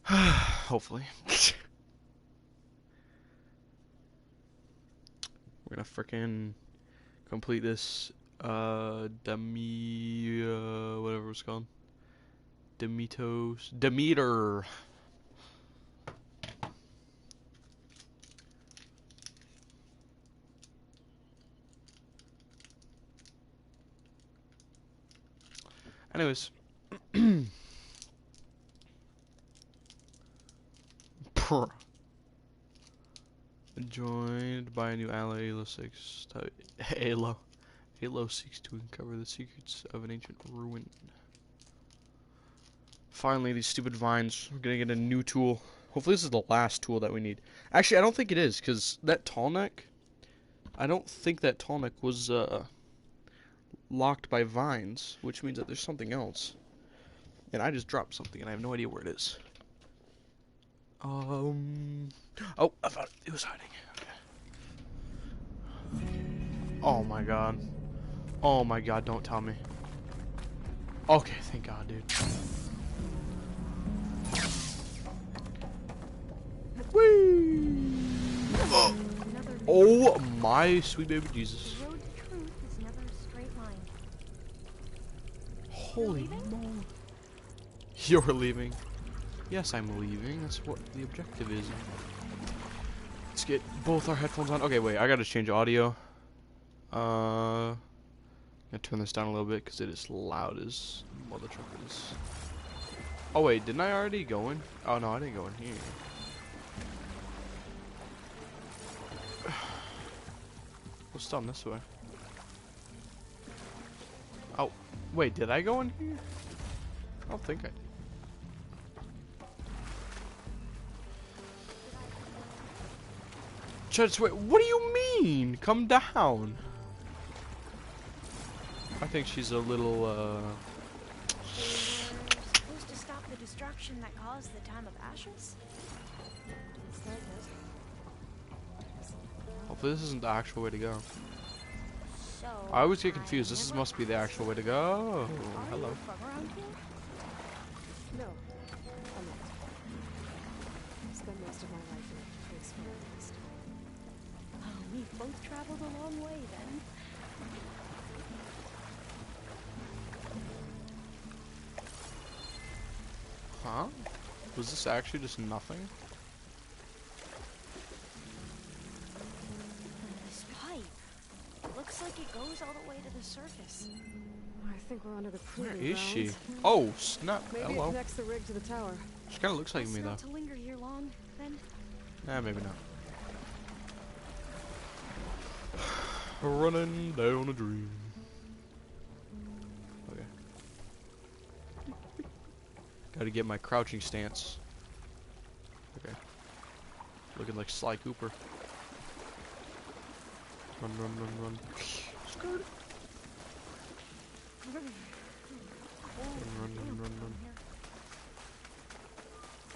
Hopefully. We're gonna frickin' complete this, whatever it's called. Demeter. Anyways. Joined by a new ally, Halo 6. Halo seeks to uncover the secrets of an ancient ruin. Finally, these stupid vines. We're gonna get a new tool. Hopefully this is the last tool that we need. Actually, I don't think it is, because that tall neck, I don't think that tall neck was, locked by vines, which means that there's something else. And I just dropped something, and I have no idea where it is. Oh, I thought it was hiding. Okay. Oh my god. Oh my god, don't tell me. Okay, thank god, dude. Whee! Oh my sweet baby Jesus. The road to truth is never a straight line. Holy moly. You're leaving. Yes, I'm leaving. That's what the objective is. Let's get both our headphones on. Okay, wait, I gotta change audio. I'm gonna turn this down a little bit because it is loud as mother truckers. Oh wait, didn't I already go in? Oh no, I didn't go in here. What's down this way? Oh, wait, did I go in here? I don't think I did. Just wait, what do you mean? Come down. I think she's a little, Supposed to stop the destruction that caused the time of ashes? hopefully this isn't the actual way to go. So I always get confused. This must be the actual way to go. Hello. From around here? No, I'm not. I spent most of my life in a place where I was. Oh, we've both traveled a long way then. Huh? Was this actually just nothing? This pipe. Looks like it goes all the way to the surface. I think we're under the Where proving is she? grounds. Oh, snap. Maybe it Hello. connects the rig to the tower. She kind of looks like Best me, though. not to linger here long, then. Nah, maybe not. Running down a dream. Okay. Gotta get my crouching stance. Okay. Looking like Sly Cooper. Run, run, run, run. Skirt. Run, run, run, run, run.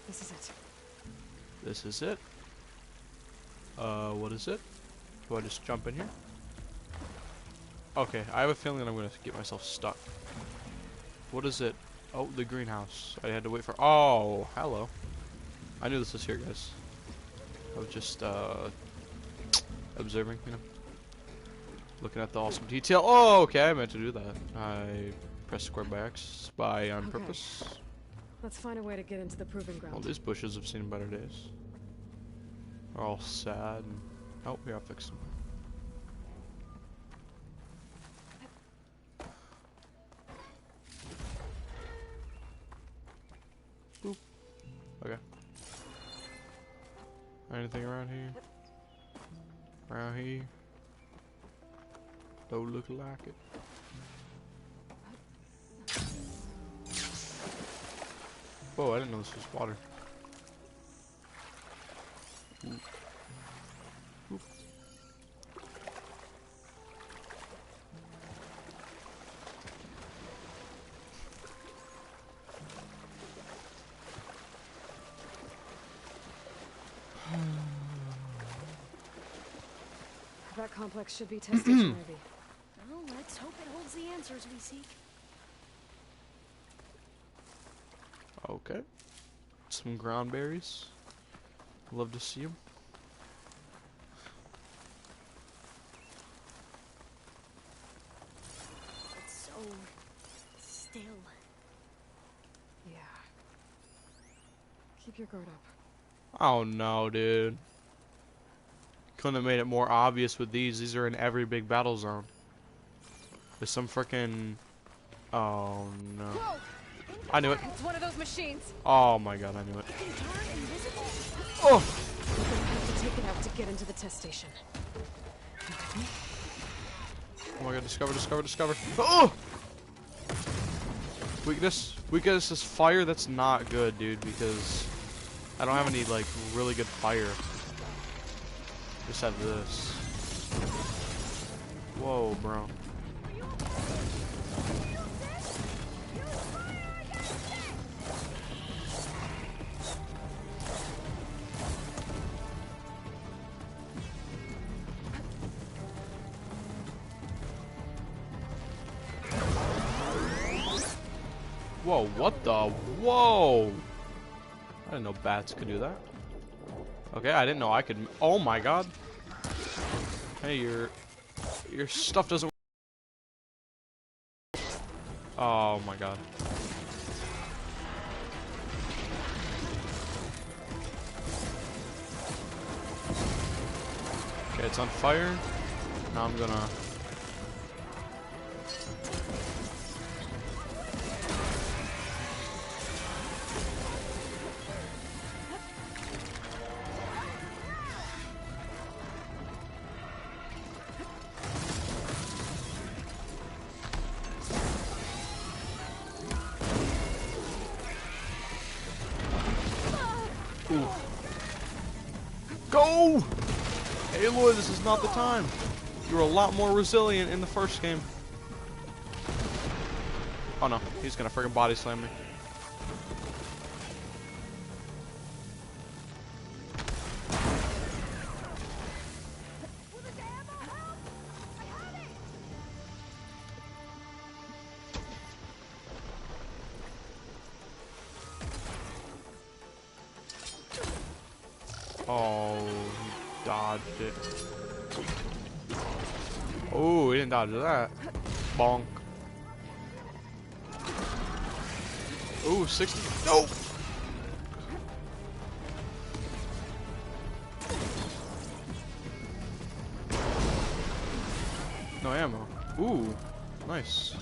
This is it. This is it. What is it? Do I just jump in here? Okay, I have a feeling that I'm gonna get myself stuck. What is it? Oh, the greenhouse. I had to wait for. Oh, hello. I knew this was here, guys. I was just observing, you know, looking at the awesome detail. Oh, okay, I meant to do that. I pressed square by X by on Okay. purpose. Let's find a way to get into the proving ground. Well, these bushes have seen better days. They're all sad. And, oh, here, I'll fix them. Boop. Okay. Anything around here? Around here? Don't look like it. Whoa, I didn't know this was water. Ooh. Ooh. That complex should be test station, maybe. Well, let's hope it holds the answers we seek. Okay. Some ground berries. Love to see them. It's so still. Yeah. Keep your guard up. Oh no, dude. Couldn't have made it more obvious with these. These are in every big battle zone. There's some freaking. Oh no. Whoa! I knew it. It's one of those machines. Oh my god, I knew it. It can turn invisible. Oh! We're gonna have to take it out to get into the test station. Oh my god, discover. Oh! Weakness is fire. That's not good, dude, because I don't have any, like, really good fire. Just have this. Whoa, bro. Whoa, what the? Whoa! I didn't know bats could do that. Okay, I didn't know I could. Oh my god. Hey, your stuff doesn't. Oh my god. Okay, it's on fire. Now I'm gonna. Ooh. Go! Aloy, this is not the time. You were a lot more resilient in the first game. Oh no, he's gonna friggin' body slam me. Oh, he dodged it. Oh, he didn't dodge that. Bonk. Ooh, 60. No! No ammo. Ooh, nice.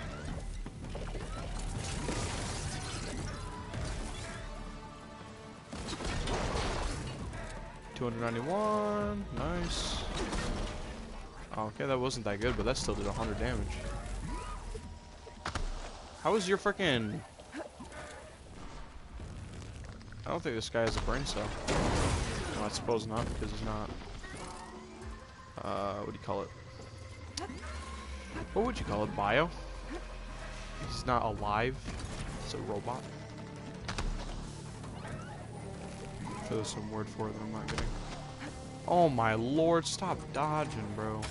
$291. Nice. Okay, that wasn't that good, but that still did 100 damage. How is your frickin'... I don't think this guy has a brain cell. Well, I suppose not, because he's not... what do you call it? What would you call it? Bio? He's not alive. He's a robot. So there's some word for it that I'm not getting. Oh my lord, stop dodging, bro.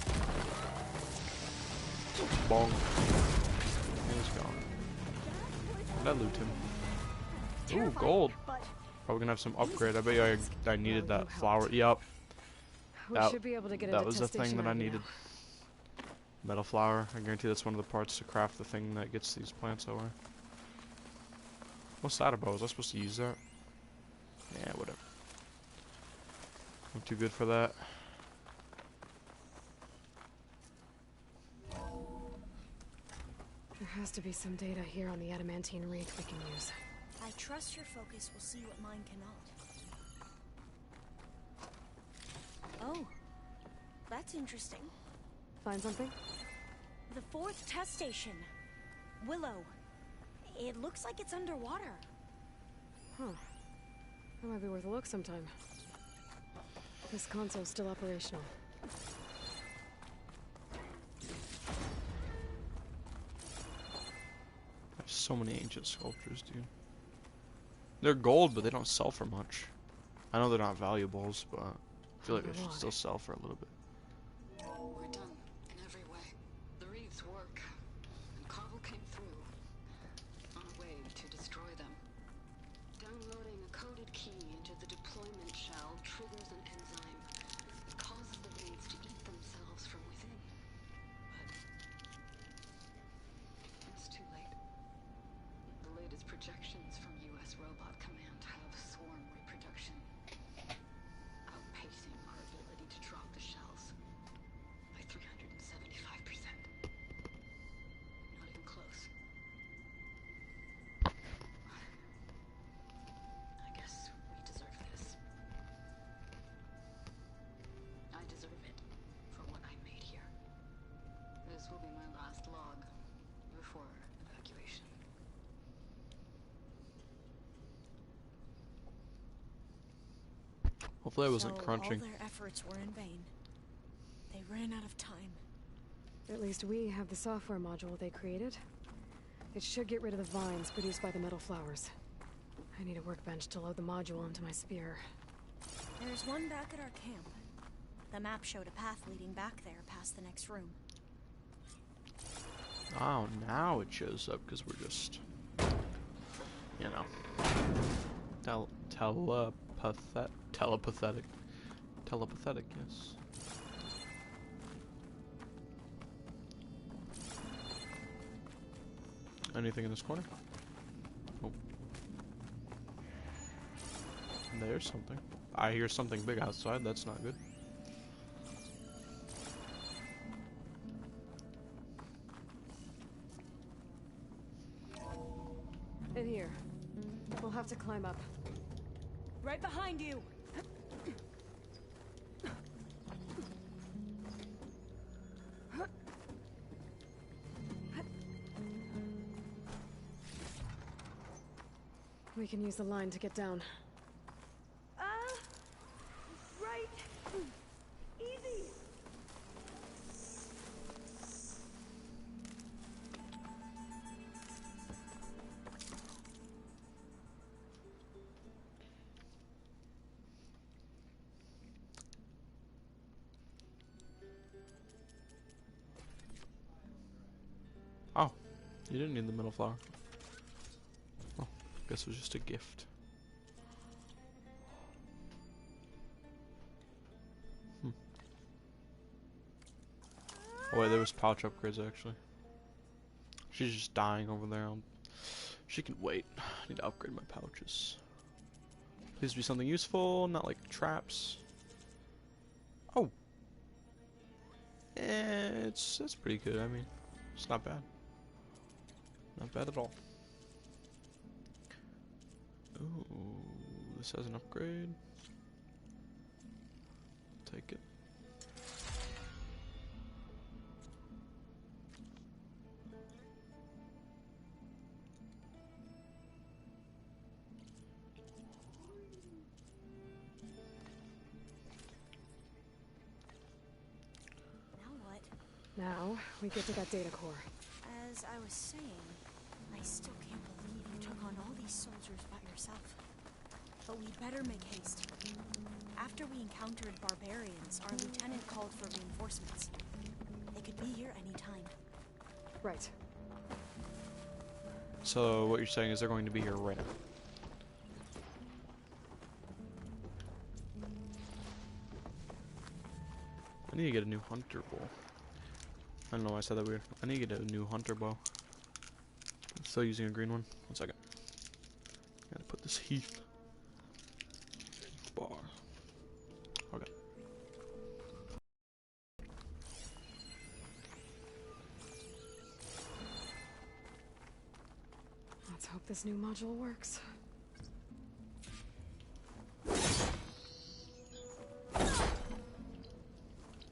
Bonk. He's gone. Did I loot him? Ooh, gold. Probably gonna have some upgrade. I bet you I needed that flower. Yup. We should be able to get That into was the test thing station that I right needed. now. Metal flower. I guarantee that's one of the parts to craft the thing that gets these plants away. What's that about? Was I supposed to use that? Yeah, whatever. I'm too good for that. There has to be some data here on the adamantine reef we can use. I trust your focus will see what mine cannot. Oh, that's interesting. Find something? The 4th test station. Willow. It looks like it's underwater. Huh. That might be worth a look sometime. This console's still operational. There's so many ancient sculptures, dude. They're gold, but they don't sell for much. I know they're not valuables, but I feel like they should still sell for a little bit. We're done in every way. The reefs work, and Carvel came through on a wave to destroy them. Downloading a coded shell triggers an enzyme that causes the reeds to eat themselves from within. But it's too late. The latest projections from U.S. Robot Command have swarm reproduction, outpacing our ability to drop the shells by 375%. Not even close. I guess we deserve this. I deserve it for what I made here. This will be my last log before evacuation. Hopefully I wasn't So crunching. all their efforts were in vain. They ran out of time. At least we have the software module they created. It should get rid of the vines produced by the metal flowers. I need a workbench to load the module onto my spear. There's one back at our camp. The map showed a path leading back there past the next room. Oh, now it shows up because we're just, you know, telepathic, yes. Anything in this corner? Oh. There's something. I hear something big outside, that's not good. In here. We'll have to climb up. Right behind you! We can use the line to get down. Right! Easy! Oh, you didn't need the middle flower. Oh, guess it was just a gift. Oh wait, there was pouch upgrades actually. She's just dying over there. She can wait. I need to upgrade my pouches. Please be something useful, not like traps. Oh, that's pretty good. I mean, it's not bad. Not bad at all. Ooh, this has an upgrade. Take it. Now what? Now, we get to that data core. As I was saying, I still can't believe you took on all these soldiers by yourself. But we'd better make haste. After we encountered barbarians, our lieutenant called for reinforcements. They could be here any time. Right. So what you're saying is they're going to be here right now. I need to get a new hunter bow. I don't know why I said that weird. I need to get a new hunter bow. I'm still using a green one. 1 second. Gotta put this heath bar. Okay. Let's hope this new module works.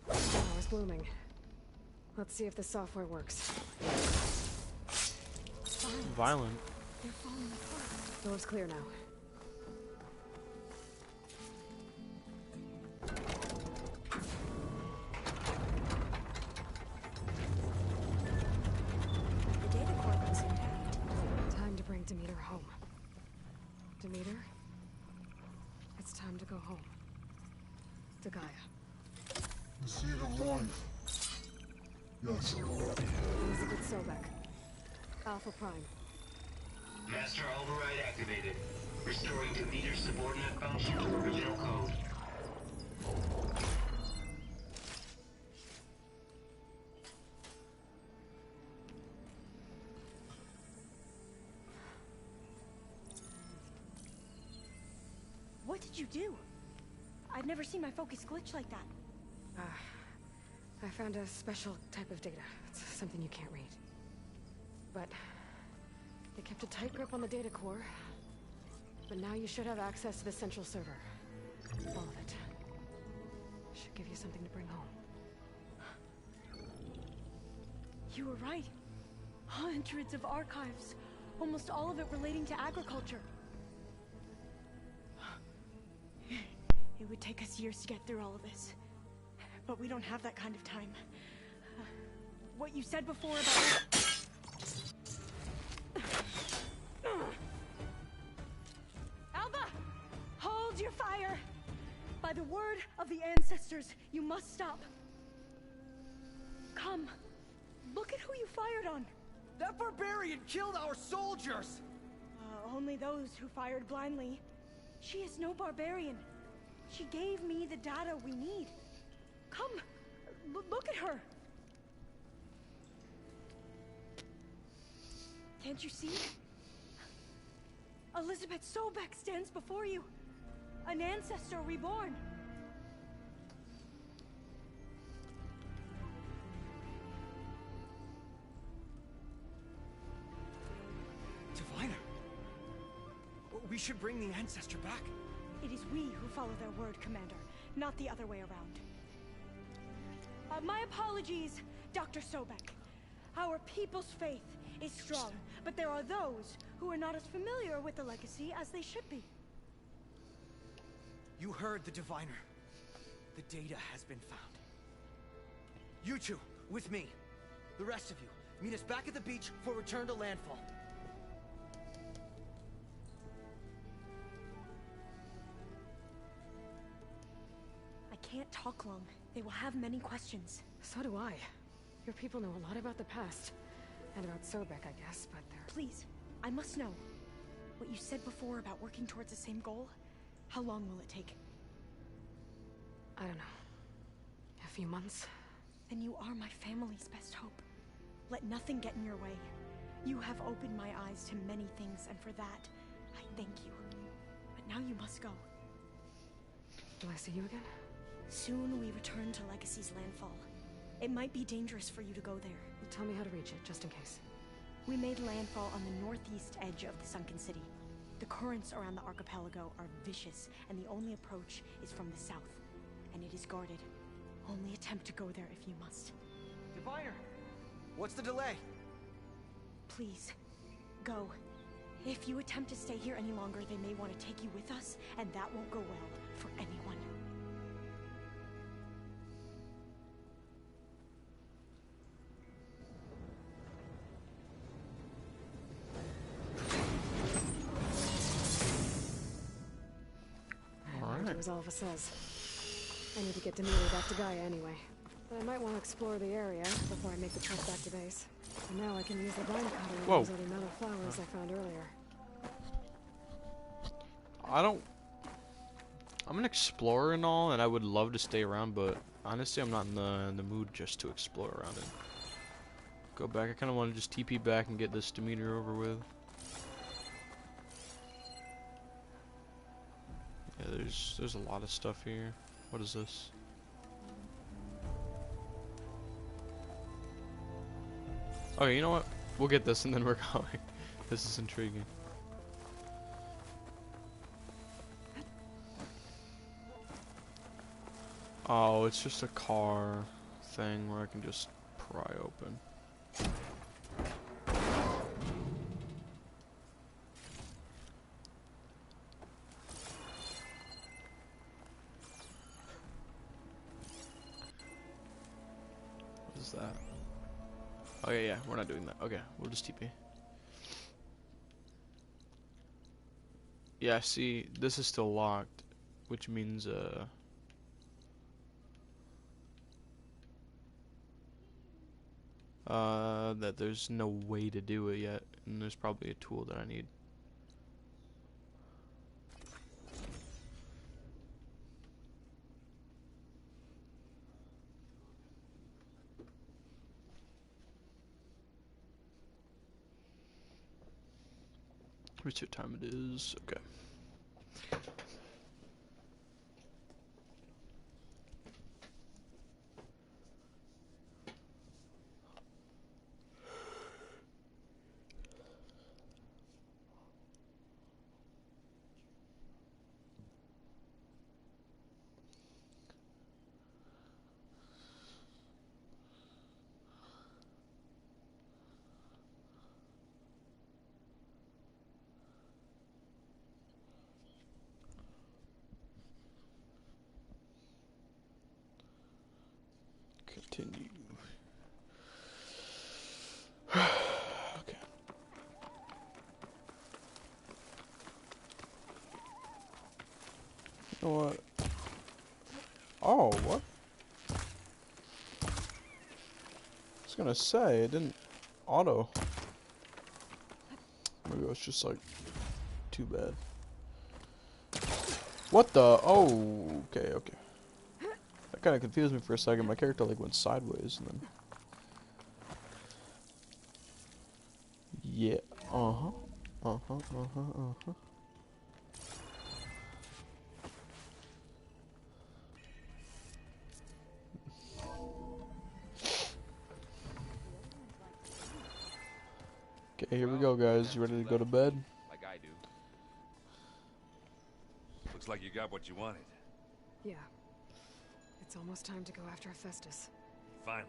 Flower's blooming. Let's see if the software works. Violent. They're falling apart. Door's clear now. The data core looks intact. Time to bring Demeter home. Demeter? It's time to go home. To Gaia. The seed of life. Yes. Elizabeth Sobek. Alpha Prime. Master override activated. Restoring Demeter subordinate function to original code. What did you do? I've never seen my focus glitch like that. I found a special type of data. It's something you can't read. But they kept a tight grip on the data core. But now you should have access to the central server. All of it. Should give you something to bring home. You were right. Hundreds of archives. Almost all of it relating to agriculture. It would take us years to get through all of this. But we don't have that kind of time. What you said before about... Alva! Hold your fire! By the word of the ancestors, you must stop. Come. Look at who you fired on. That barbarian killed our soldiers! Only those who fired blindly. She is no barbarian. She gave me the data we need. Come, look at her. Can't you see? Elizabeth Sobek stands before you. An ancestor reborn. Diviner! We should bring the ancestor back. It is we who follow their word, Commander, not the other way around. My apologies, Dr. Sobek. Our people's faith is strong, but there are those who are not as familiar with the legacy as they should be. You heard the diviner. The data has been found. You two, with me. The rest of you, meet us back at the beach for return to landfall. I can't talk long. They will have many questions. So do I. Your people know a lot about the past. And about Sobek, I guess, but they're... Please, I must know. What you said before about working towards the same goal, how long will it take? I don't know. A few months? Then you are my family's best hope. Let nothing get in your way. You have opened my eyes to many things, and for that, I thank you. But now you must go. Will I see you again? Soon we return to Legacy's landfall. It might be dangerous for you to go there. Well, tell me how to reach it, just in case. We made landfall on the northeast edge of the sunken city. The currents around the archipelago are vicious, and the only approach is from the south. And it is guarded. Only attempt to go there if you must. Diviner! What's the delay? Please, go. If you attempt to stay here any longer, they may want to take you with us, and that won't go well for anyone. As Alva says. I need to get Demeter back to Gaia anyway. But I might want to explore the area before I make the trek back to base. And now I can use the vine cutter and those other metal flowers I found earlier. I'm an explorer and all, and I would love to stay around, but honestly I'm not in the mood just to explore around it. Go back, I kinda wanna just TP back and get this Demeter over with. Yeah, there's a lot of stuff here. What is this? Okay, you know what? We'll get this and then we're going. This is intriguing. Oh, it's just a car thing where I can just pry open. That. Okay, yeah, we're not doing that. Okay, we'll just TP. Yeah, see, this is still locked, which means, that there's no way to do it yet, and there's probably a tool that I need. me see what time it is. Okay. Continue. Okay. You know what? Oh, what? I was gonna say, it didn't auto. Maybe it was just like, too bad. What the? Oh, okay, okay. That kind of confused me for a second. My character like went sideways and then. Yeah. Uh-huh. Uh-huh. Uh-huh. Uh-huh. Okay, here we go, guys. You ready to go to bed? Like I do. Looks like you got what you wanted. Yeah. It's almost time to go after Hephaestus. Finally.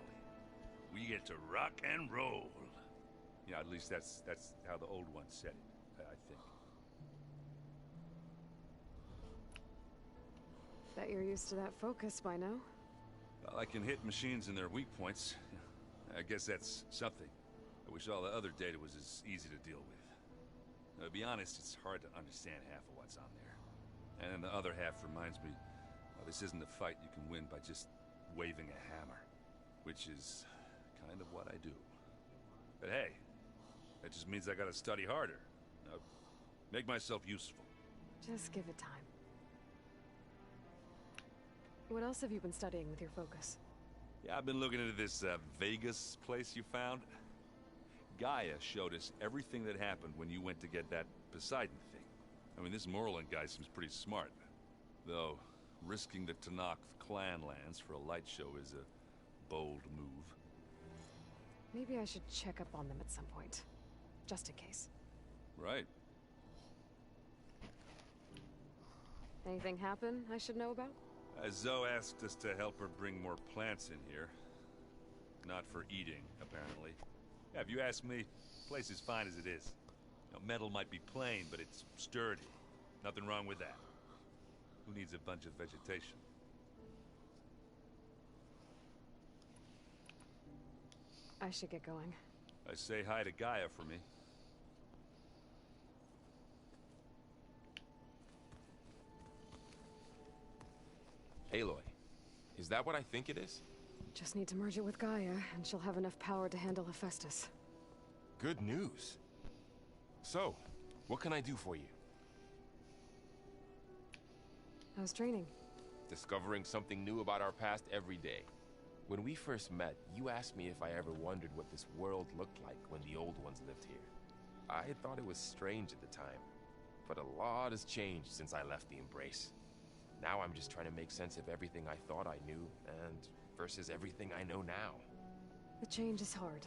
We get to rock and roll. Yeah, at least that's how the old one said it, I think. Bet you're used to that focus by now. Well, I can hit machines in their weak points. I guess that's something. I wish all the other data was as easy to deal with. To be honest, it's hard to understand half of what's on there. And then the other half reminds me, well, this isn't a fight you can win by just waving a hammer. Which is kind of what I do. But hey, that just means I gotta study harder. Make myself useful. Just give it time. What else have you been studying with your focus? Yeah, I've been looking into this Vegas place you found. Gaia showed us everything that happened when you went to get that Poseidon thing. I mean, this Moreland guy seems pretty smart. Though, risking the Tanakh clan lands for a light show is a bold move. Maybe I should check up on them at some point. Just in case. Right. Anything happen I should know about? Zoe asked us to help her bring more plants in here. Not for eating, apparently. Yeah, if you ask me, the place is fine as it is. Now, metal might be plain, but it's sturdy. Nothing wrong with that. Who needs a bunch of vegetation? I should get going. I say hi to Gaia for me. Aloy, is that what I think it is? Just need to merge it with Gaia, and she'll have enough power to handle Hephaestus. Good news. So, what can I do for you? How's training? Discovering something new about our past every day. When we first met, you asked me if I ever wondered what this world looked like when the old ones lived here. I thought it was strange at the time, but a lot has changed since I left the Embrace. Now I'm just trying to make sense of everything I thought I knew, and versus everything I know now. The change is hard,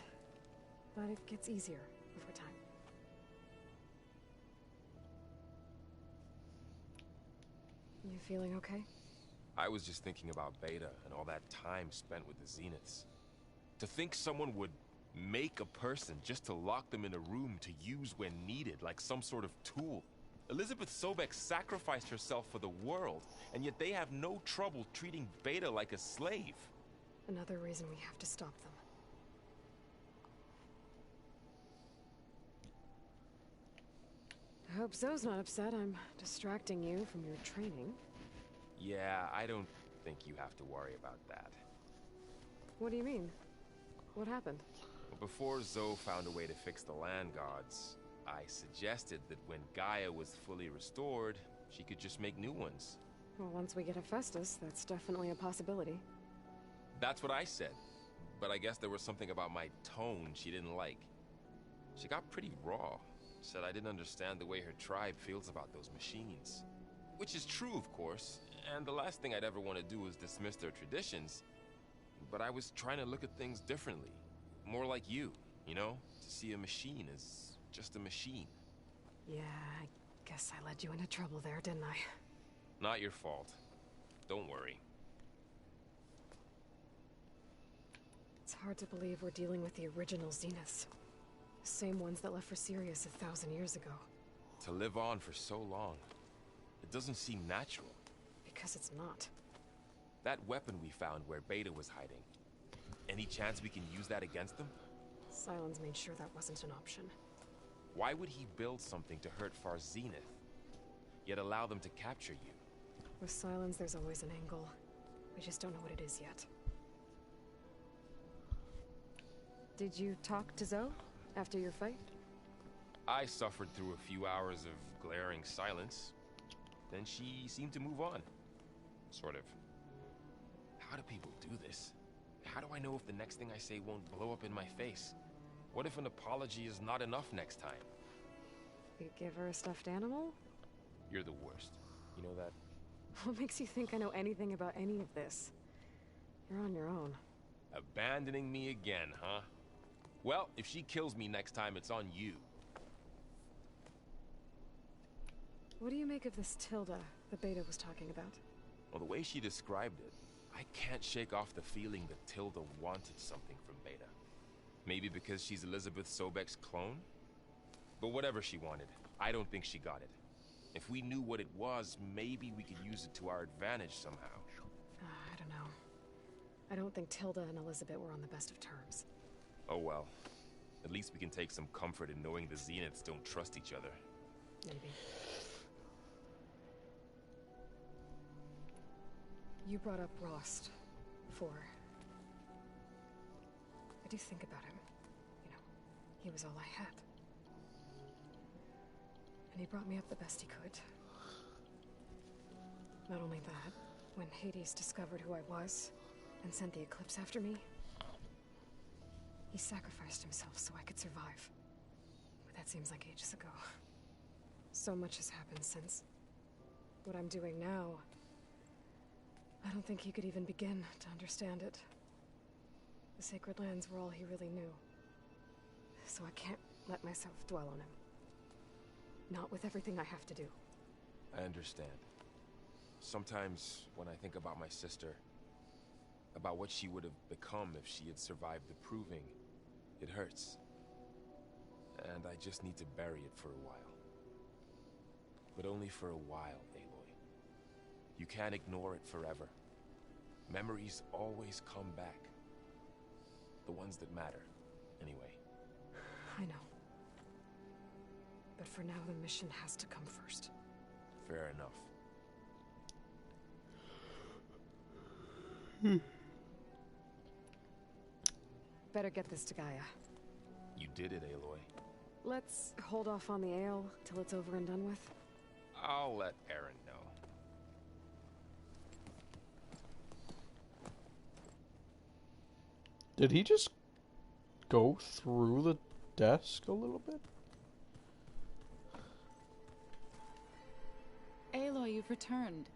but it gets easier over time. You feeling okay? I was just thinking about Beta and all that time spent with the Zeniths. To think someone would make a person just to lock them in a room to use when needed, like some sort of tool. Elizabeth Sobek sacrificed herself for the world, and yet they have no trouble treating Beta like a slave. Another reason we have to stop them. I hope Zoe's not upset I'm distracting you from your training. Yeah, I don't think you have to worry about that. What do you mean? What happened? Well, before Zoe found a way to fix the land gods, I suggested that when Gaia was fully restored, she could just make new ones. Well, once we get Hephaestus, that's definitely a possibility. That's what I said. But I guess there was something about my tone she didn't like. She got pretty raw. Said I didn't understand the way her tribe feels about those machines. Which is true, of course, and the last thing I'd ever want to do is dismiss their traditions. But I was trying to look at things differently. More like you know? To see a machine as just a machine. Yeah, I guess I led you into trouble there, didn't I? Not your fault. Don't worry. It's hard to believe we're dealing with the original Zeniths. The same ones that left for Sirius 1,000 years ago. To live on for so long, it doesn't seem natural. Because it's not. That weapon we found where Beta was hiding. Any chance we can use that against them? Sylens made sure that wasn't an option. Why would he build something to hurt Far Zenith, yet allow them to capture you? With Sylens, there's always an angle. We just don't know what it is yet. Did you talk to Zoe after your fight? I suffered through a few hours of glaring silence. Then she seemed to move on. Sort of. How do people do this? How do I know if the next thing I say won't blow up in my face? What if an apology is not enough next time? You give her a stuffed animal? You're the worst. You know that? What makes you think I know anything about any of this? You're on your own. Abandoning me again, huh? Well, if she kills me next time, it's on you. What do you make of this Tilda that Beta was talking about? Well, the way she described it, I can't shake off the feeling that Tilda wanted something from Beta. Maybe because she's Elizabeth Sobek's clone? But whatever she wanted, I don't think she got it. If we knew what it was, maybe we could use it to our advantage somehow. I don't know. I don't think Tilda and Elizabeth were on the best of terms. Oh well. At least we can take some comfort in knowing the Zeniths don't trust each other. Maybe. You brought up Rost before. I do think about him. You know, he was all I had. And he brought me up the best he could. Not only that, when Hades discovered who I was and sent the Eclipse after me, he sacrificed himself so I could survive. But that seems like ages ago. So much has happened since. What I'm doing now, I don't think he could even begin to understand it. The Sacred Lands were all he really knew. So I can't let myself dwell on him. Not with everything I have to do. I understand. Sometimes, when I think about my sister, about what she would have become if she had survived the Proving, it hurts. And I just need to bury it for a while. But only for a while, Aloy. You can't ignore it forever. Memories always come back. The ones that matter, anyway. I know. But for now, the mission has to come first. Fair enough. Better get this to Gaia. You did it, Aloy. Let's hold off on the ale till it's over and done with. I'll let Aaron know. Did he just go through the desk a little bit? Aloy, you've returned.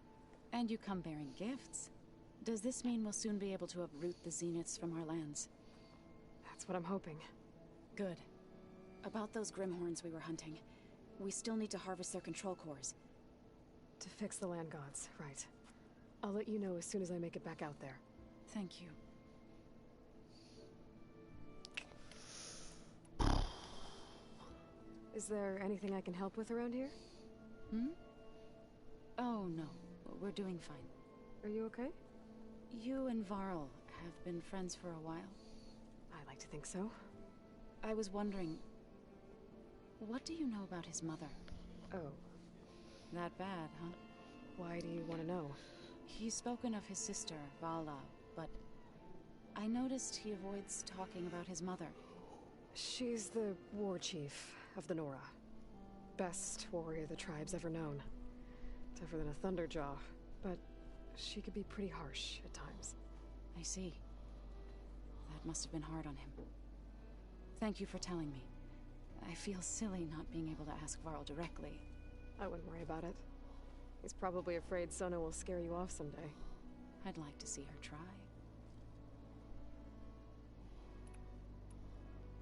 And you come bearing gifts. Does this mean we'll soon be able to uproot the Zeniths from our lands? That's what I'm hoping. Good. About those Grimhorns we were hunting, we still need to harvest their control cores. To fix the land gods, right. I'll let you know as soon as I make it back out there. Thank you. Is there anything I can help with around here? Hmm? Oh, no. We're doing fine. Are you okay? You and Varl have been friends for a while. I like to think so. I was wondering, what do you know about his mother? Oh. That bad, huh? Why do you want to know? He's spoken of his sister, Vala, but I noticed he avoids talking about his mother. She's the war chief of the Nora. Best warrior the tribe's ever known. Tougher than a Thunderjaw, but she could be pretty harsh at times. I see. That must have been hard on him. Thank you for telling me. I feel silly not being able to ask Varl directly. I wouldn't worry about it. He's probably afraid Sona will scare you off someday. I'd like to see her try.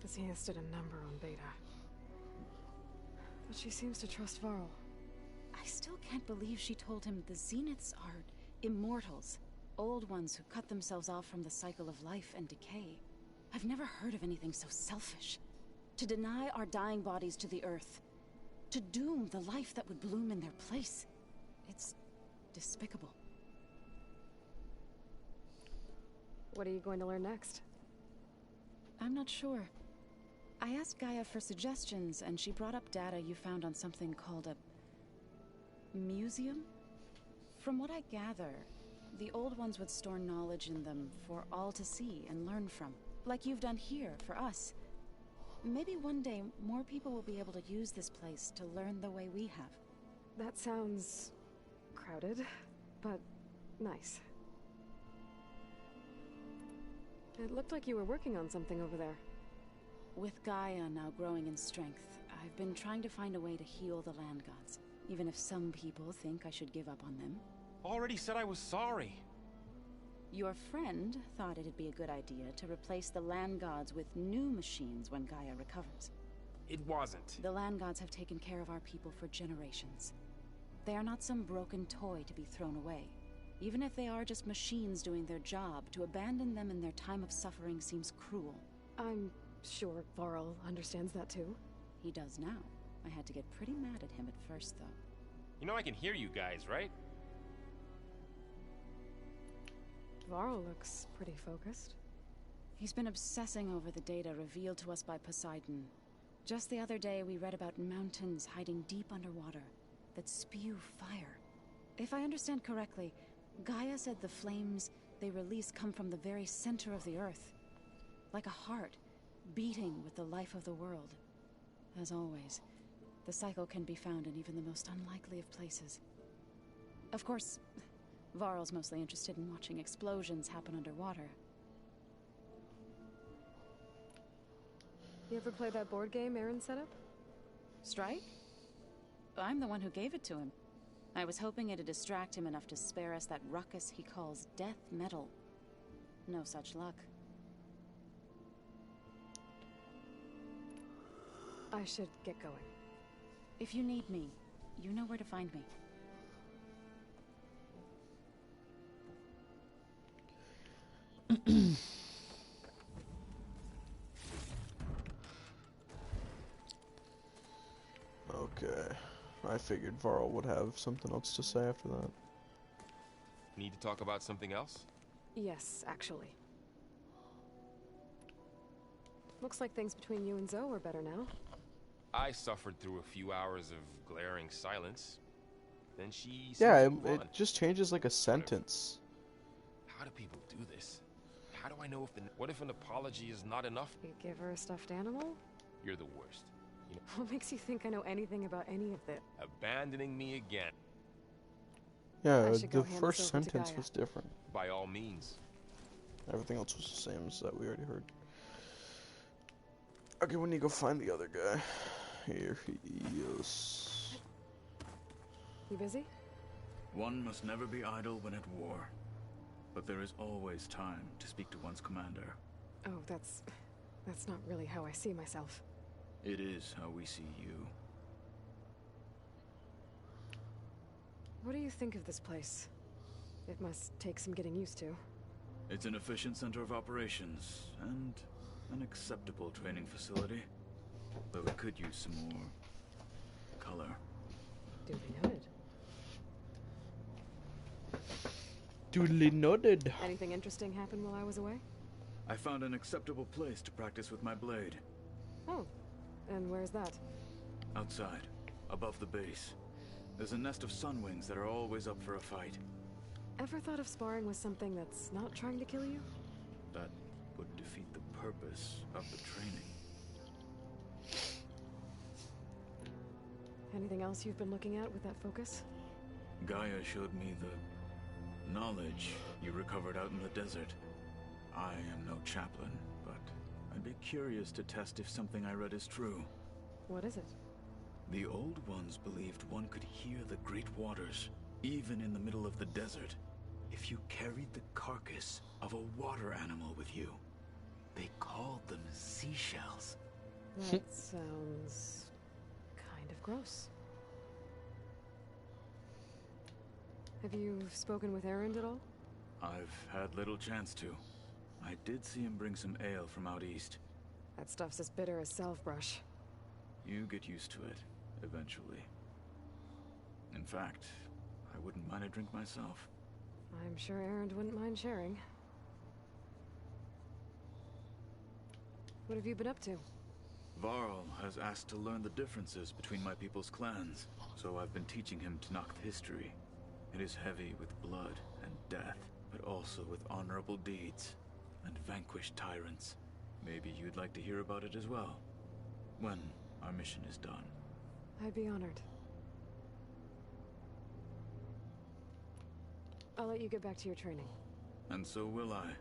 The Zenith stood a number on Beta. But she seems to trust Varl. I still can't believe she told him the Zeniths are immortals. Old ones who cut themselves off from the cycle of life and decay. I've never heard of anything so selfish. To deny our dying bodies to the earth. To doom the life that would bloom in their place. It's despicable. What are you going to learn next? I'm not sure. I asked Gaia for suggestions, and she brought up data you found on something called a museum? From what I gather, the old ones would store knowledge in them for all to see and learn from. Like you've done here, for us. Maybe one day, more people will be able to use this place to learn the way we have. That sounds crowded, but nice. It looked like you were working on something over there. With Gaia now growing in strength, I've been trying to find a way to heal the land gods, even if some people think I should give up on them. Already said I was sorry. Your friend thought it'd be a good idea to replace the land gods with new machines when Gaia recovers. It wasn't. The land gods have taken care of our people for generations. They are not some broken toy to be thrown away. Even if they are just machines doing their job, to abandon them in their time of suffering seems cruel. I'm sure Varl understands that too. He does now. I had to get pretty mad at him at first, though. You know I can hear you guys, right? Varl looks pretty focused. He's been obsessing over the data revealed to us by Poseidon. Just the other day, we read about mountains hiding deep underwater that spew fire. If I understand correctly, Gaia said the flames they release come from the very center of the earth. Like a heart, beating with the life of the world. As always, the cycle can be found in even the most unlikely of places. Of course, Varl's mostly interested in watching explosions happen underwater. You ever play that board game Aaron set up? Strike? I'm the one who gave it to him. I was hoping it'd distract him enough to spare us that ruckus he calls death metal. No such luck. I should get going. If you need me, you know where to find me. Okay. I figured Varl would have something else to say after that. Need to talk about something else? Yes, actually. Looks like things between you and Zoe are better now. I suffered through a few hours of glaring silence. Then she Yeah, seemed to move on. it just changes like a sentence. How do people do this? How do I know if what if an apology is not enough? You give her a stuffed animal? You're the worst. You know, What makes you think I know anything about any of this? abandoning me again. Yeah, I should go the hand first this over to sentence Gaia. was different. By all means. Everything else was the same as that we already heard. Okay, we need to go find the other guy. Here he is. You busy? One must never be idle when at war. But there is always time to speak to one's commander. Oh, that's not really how I see myself. It is how we see you. What do you think of this place? It must take some getting used to. It's an efficient center of operations, and an acceptable training facility. Though it could use some more color. Duly noted. Duly noted. Anything interesting happen while I was away? I found an acceptable place to practice with my blade. Oh, and where's that? Outside, above the base. There's a nest of sunwings that are always up for a fight. Ever thought of sparring with something that's not trying to kill you? That would defeat the purpose of the training. Anything else you've been looking at with that focus? Gaia showed me the knowledge you recovered out in the desert. I am no chaplain, but I'd be curious to test if something I read is true. What is it? The Old Ones believed one could hear the great waters, even in the middle of the desert, if you carried the carcass of a water animal with you. They called them seashells. That sounds kind of gross. Have you spoken with Erend at all? I've had little chance to. I did see him bring some ale from out east. That stuff's as bitter as salve-brush. You get used to it, eventually. In fact, I wouldn't mind a drink myself. I'm sure Erend wouldn't mind sharing. What have you been up to? Varl has asked to learn the differences between my people's clans, so I've been teaching him Tenakth history. It is heavy with blood and death, but also with honorable deeds and vanquished tyrants. Maybe you'd like to hear about it as well, when our mission is done. I'd be honored. I'll let you get back to your training. And so will I.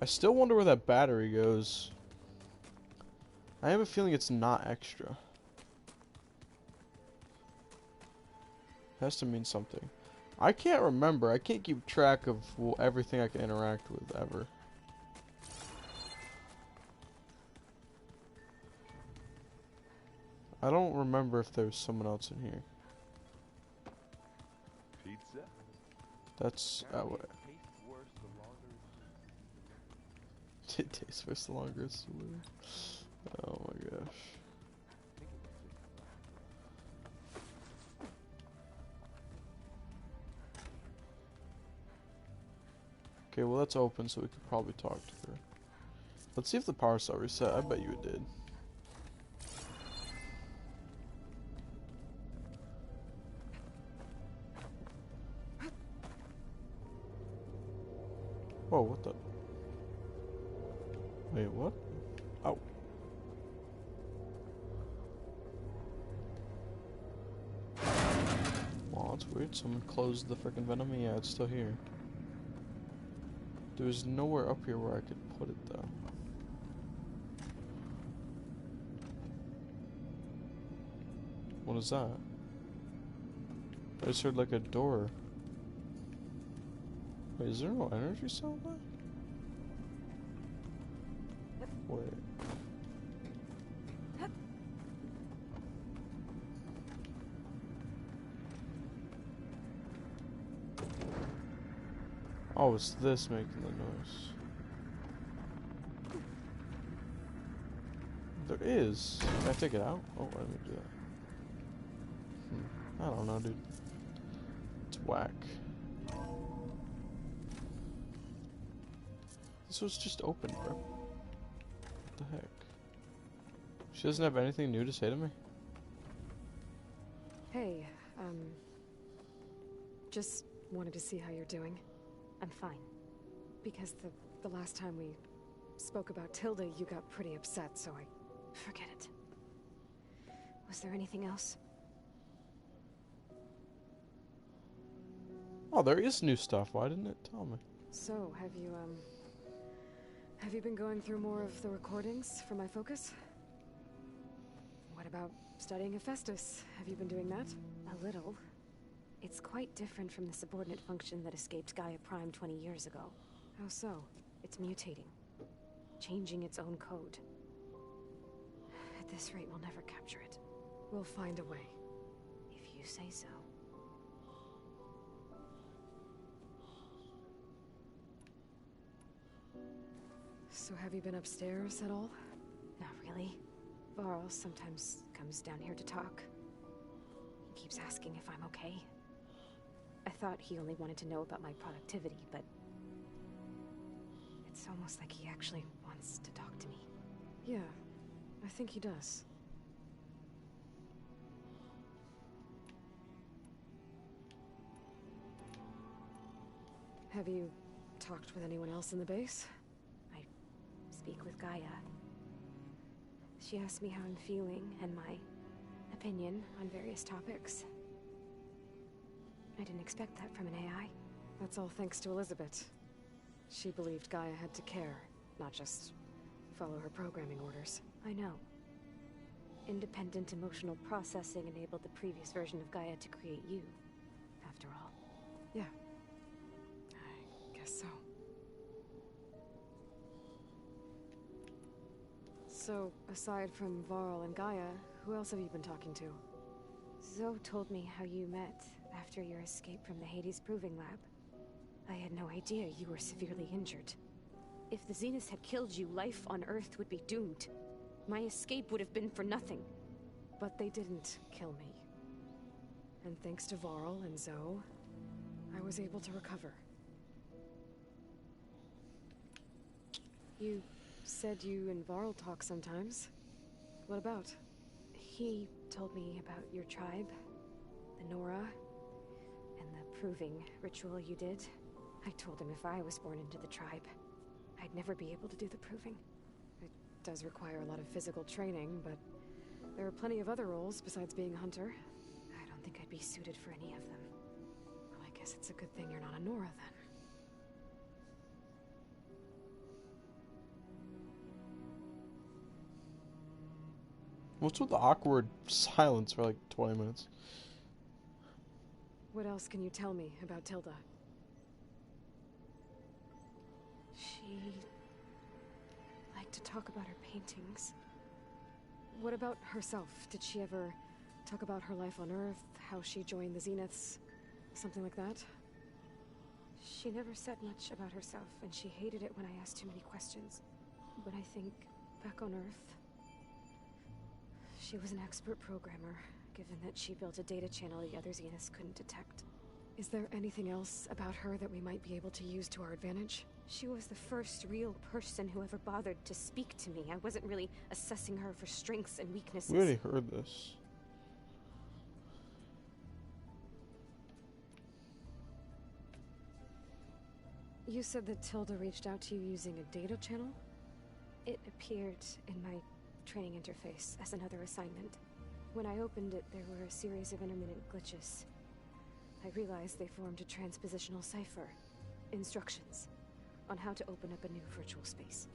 I still wonder where that battery goes. I have a feeling it's not extra. Has to mean something. I can't remember. I can't keep track of everything I can interact with ever. I don't remember if there's someone else in here. Pizza? That's it tastes worse the longer it's delivered. Oh my gosh. Okay, well that's open, so we could probably talk to her. Let's see if the power cell reset. I bet you it did. Whoa, what the? Wait, what? Oh. Wow, that's weird. Someone closed the frickin' venom. Yeah, it's still here. There's nowhere up here where I could put it, though. What is that? I just heard like a door. Wait, is there no energy cell there? Wait. Oh, it's this making the noise. There is. Can I take it out? Oh, let me do that. I don't know, dude. It's whack. This was just open, bro. What the heck? She doesn't have anything new to say to me? Hey, just wanted to see how you're doing. I'm fine. Because the last time we spoke about Tilda, you got pretty upset, so I... Forget it. Was there anything else? Oh, there is new stuff. Why didn't it tell me? So, have you been going through more of the recordings for my focus? What about studying Hephaestus? Have you been doing that? A little. It's quite different from the subordinate function that escaped Gaia Prime 20 years ago. How so? It's mutating. Changing its own code. At this rate, we'll never capture it. We'll find a way. If you say so. So have you been upstairs at all? Not really. Varl sometimes comes down here to talk. He keeps asking if I'm okay. I thought he only wanted to know about my productivity, but... it's almost like he actually wants to talk to me. Yeah, I think he does. Have you talked with anyone else in the base? Speak with Gaia. She asked me how I'm feeling and my opinion on various topics. I didn't expect that from an AI. That's all thanks to Elizabeth. She believed Gaia had to care, not just follow her programming orders. I know. Independent emotional processing enabled the previous version of Gaia to create you, after all. Yeah. I guess so. So, aside from Varl and Gaia, who else have you been talking to? Zoe told me how you met after your escape from the Hades Proving Lab. I had no idea you were severely injured. If the Zeniths had killed you, life on Earth would be doomed. My escape would have been for nothing. But they didn't kill me. And thanks to Varl and Zoe, I was able to recover. You said you and Varl talk sometimes. What about? He told me about your tribe, the Nora, and the proving ritual you did. I told him if I was born into the tribe, I'd never be able to do the proving. It does require a lot of physical training, but there are plenty of other roles besides being a hunter. I don't think I'd be suited for any of them. Well, I guess it's a good thing you're not a Nora, then. What's with the awkward silence for like 20 minutes? What else can you tell me about Tilda? She liked to talk about her paintings. What about herself? Did she ever talk about her life on Earth, how she joined the Zeniths, something like that? She never said much about herself, and she hated it when I asked too many questions. But I think back on Earth, she was an expert programmer, given that she built a data channel the other Zeniths couldn't detect. Is there anything else about her that we might be able to use to our advantage? She was the first real person who ever bothered to speak to me. I wasn't really assessing her for strengths and weaknesses. We already heard this. You said that Tilda reached out to you using a data channel? It appeared in my training interface as another assignment. When I opened it, there were a series of intermittent glitches. I realized they formed a transpositional cipher. Instructions on how to open up a new virtual space.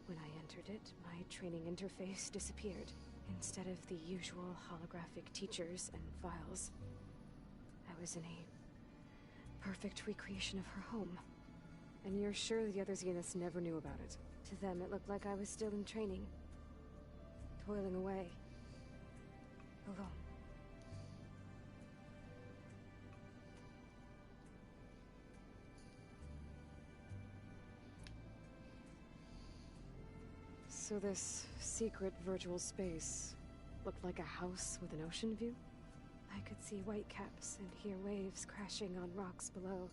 When I entered it, my training interface disappeared. Instead of the usual holographic teachers and files, I was in a perfect recreation of her home. And you're sure the other Zeniths never knew about it? To them, it looked like I was still in training. Toiling away. Alone. So this secret virtual space looked like a house with an ocean view? I could see whitecaps and hear waves crashing on rocks below.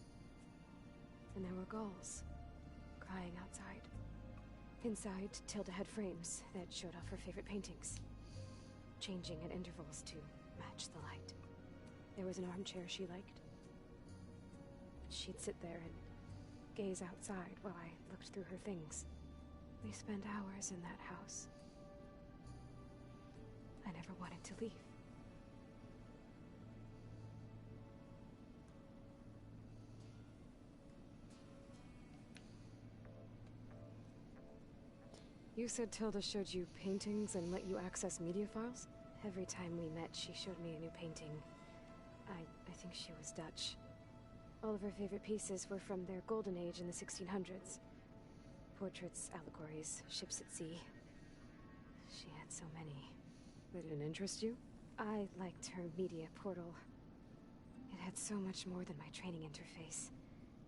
And there were gulls crying outside. Inside, Tilda had frames that showed off her favorite paintings, changing at intervals to match the light. There was an armchair she liked. She'd sit there and gaze outside while I looked through her things. We spent hours in that house. I never wanted to leave. You said Tilda showed you paintings and let you access media files? Every time we met, she showed me a new painting. I think she was Dutch. All of her favorite pieces were from their golden age in the 1600s. Portraits, allegories, ships at sea. She had so many. They didn't interest you? I liked her media portal. It had so much more than my training interface.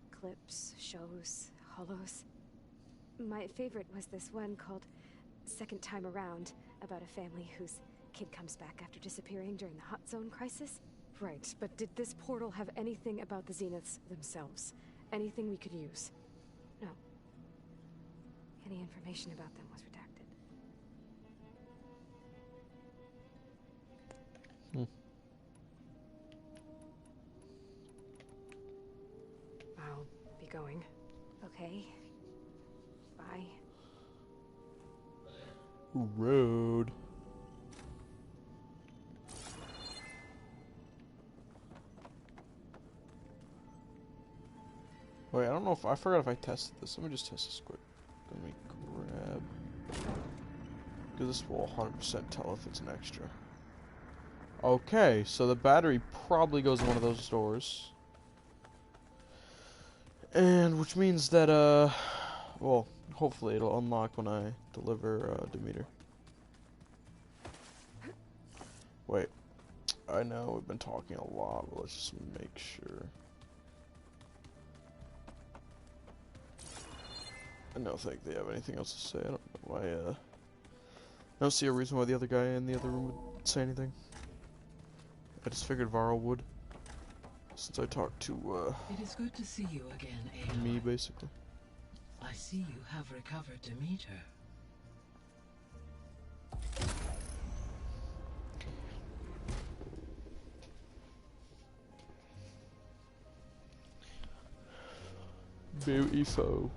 Clips, shows, holos. My favorite was this one called Second Time Around, about a family whose kid comes back after disappearing during the Hot Zone crisis. Right, but did this portal have anything about the Zeniths themselves? Anything we could use? No. Any information about them was redacted. I'll be going. Okay. Bye. Rude. Wait, I don't know if I forgot if I tested this. Let me just test this quick. Let me grab. Because this will 100% tell if it's an extra. Okay, so the battery probably goes in one of those doors. And which means that, well, hopefully it'll unlock when I deliver Demeter. Wait, I know we've been talking a lot, but let's just make sure. I don't think they have anything else to say. I don't know why, I don't see a reason why the other guy in the other room would say anything. I just figured Varl would, since I talked to, It is good to see you again, Aloy. me, basically. I see you have recovered Demeter. Beautiful.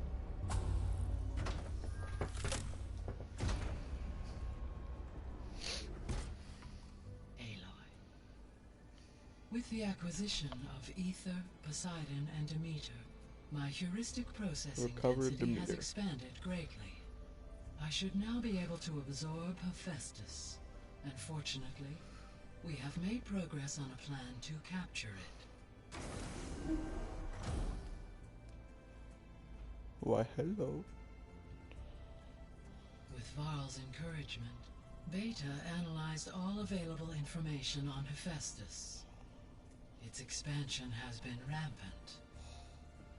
With the acquisition of Ether, Poseidon, and Demeter, my heuristic processing density has expanded greatly. I should now be able to absorb Hephaestus, and fortunately, we have made progress on a plan to capture it. Why, hello. With Varl's encouragement, Beta analyzed all available information on Hephaestus. Its expansion has been rampant.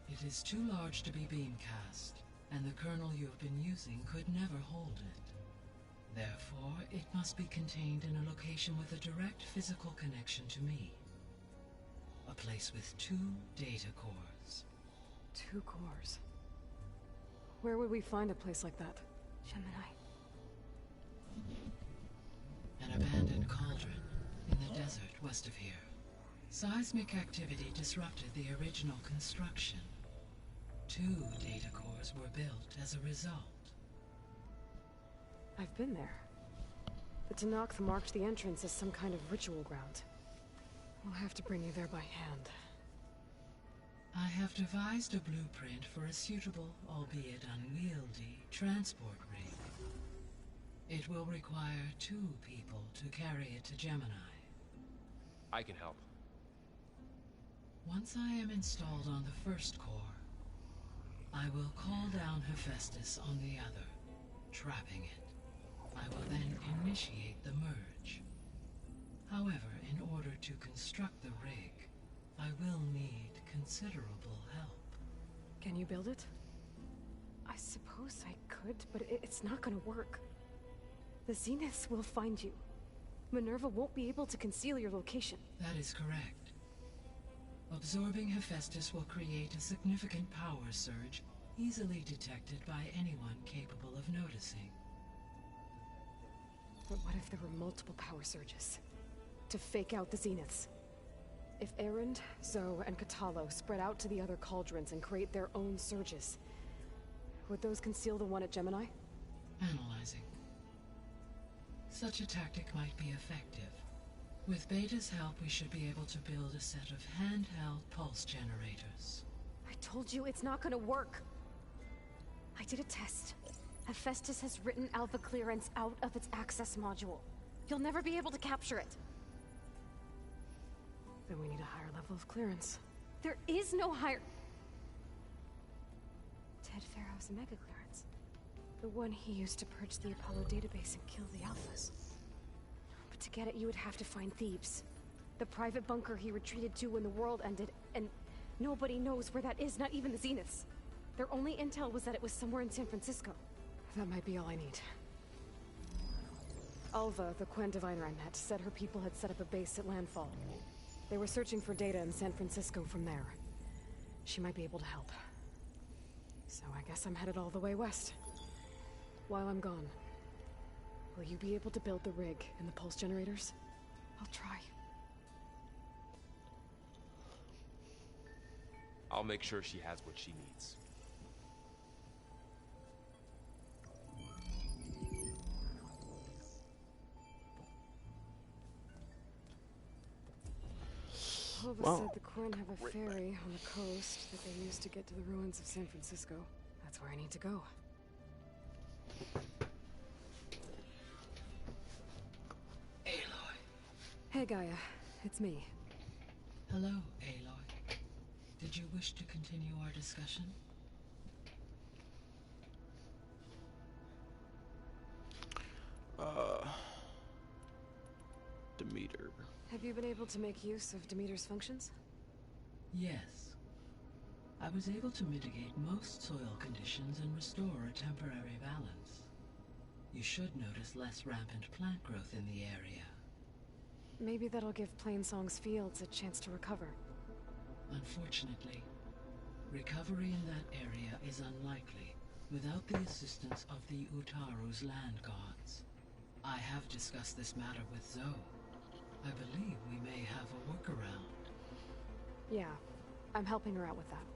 It is too large to be beamcast, and the kernel you have been using could never hold it. Therefore, it must be contained in a location with a direct physical connection to me. A place with 2 data cores. 2 cores? Where would we find a place like that? Gemini. An abandoned cauldron in the desert west of here. Seismic activity disrupted the original construction. 2 data cores were built as a result. I've been there. The Tanakh marked the entrance as some kind of ritual ground. We'll have to bring you there by hand. I have devised a blueprint for a suitable, albeit unwieldy, transport rig. It will require 2 people to carry it to Gemini. I can help. Once I am installed on the first core, I will call down Hephaestus on the other, trapping it. I will then initiate the merge. However, in order to construct the rig, I will need considerable help. Can you build it? I suppose I could, but it's not gonna work. The Zeniths will find you. Minerva won't be able to conceal your location. That is correct. Absorbing Hephaestus will create a significant power surge, easily detected by anyone capable of noticing. But what if there were multiple power surges? To fake out the Zeniths? If Erend, Zoe, and Katalo spread out to the other cauldrons and create their own surges, would those conceal the one at Gemini? Analyzing. Such a tactic might be effective. With Beta's help, we should be able to build a set of handheld pulse generators. I told you it's not gonna work. I did a test. Hephaestus has written Alpha clearance out of its access module. You'll never be able to capture it. Then we need a higher level of clearance. There is no higher... Ted Pharaoh's mega clearance. The one he used to purge the Apollo database and kill the Alphas. But to get it, you would have to find Thebes. The private bunker he retreated to when the world ended, and nobody knows where that is, not even the Zeniths. Their only intel was that it was somewhere in San Francisco. That might be all I need. Alva, the Quen diviner I met, said her people had set up a base at landfall. They were searching for data in San Francisco from there. She might be able to help. So I guess I'm headed all the way west. While I'm gone, will you be able to build the rig and the pulse generators? I'll try. I'll make sure she has what she needs. Alva said the Quen have a ferry on the coast that they use to get to the ruins of San Francisco. That's where I need to go. Hey, Gaia. It's me. Hello, Aloy. Did you wish to continue our discussion? Demeter. Have you been able to make use of Demeter's functions? Yes. I was able to mitigate most soil conditions and restore a temporary balance. You should notice less rampant plant growth in the area. Maybe that'll give Plainsong's fields a chance to recover. Unfortunately, recovery in that area is unlikely without the assistance of the Utaru's land gods. I have discussed this matter with Zoe. I believe we may have a workaround. Yeah, I'm helping her out with that.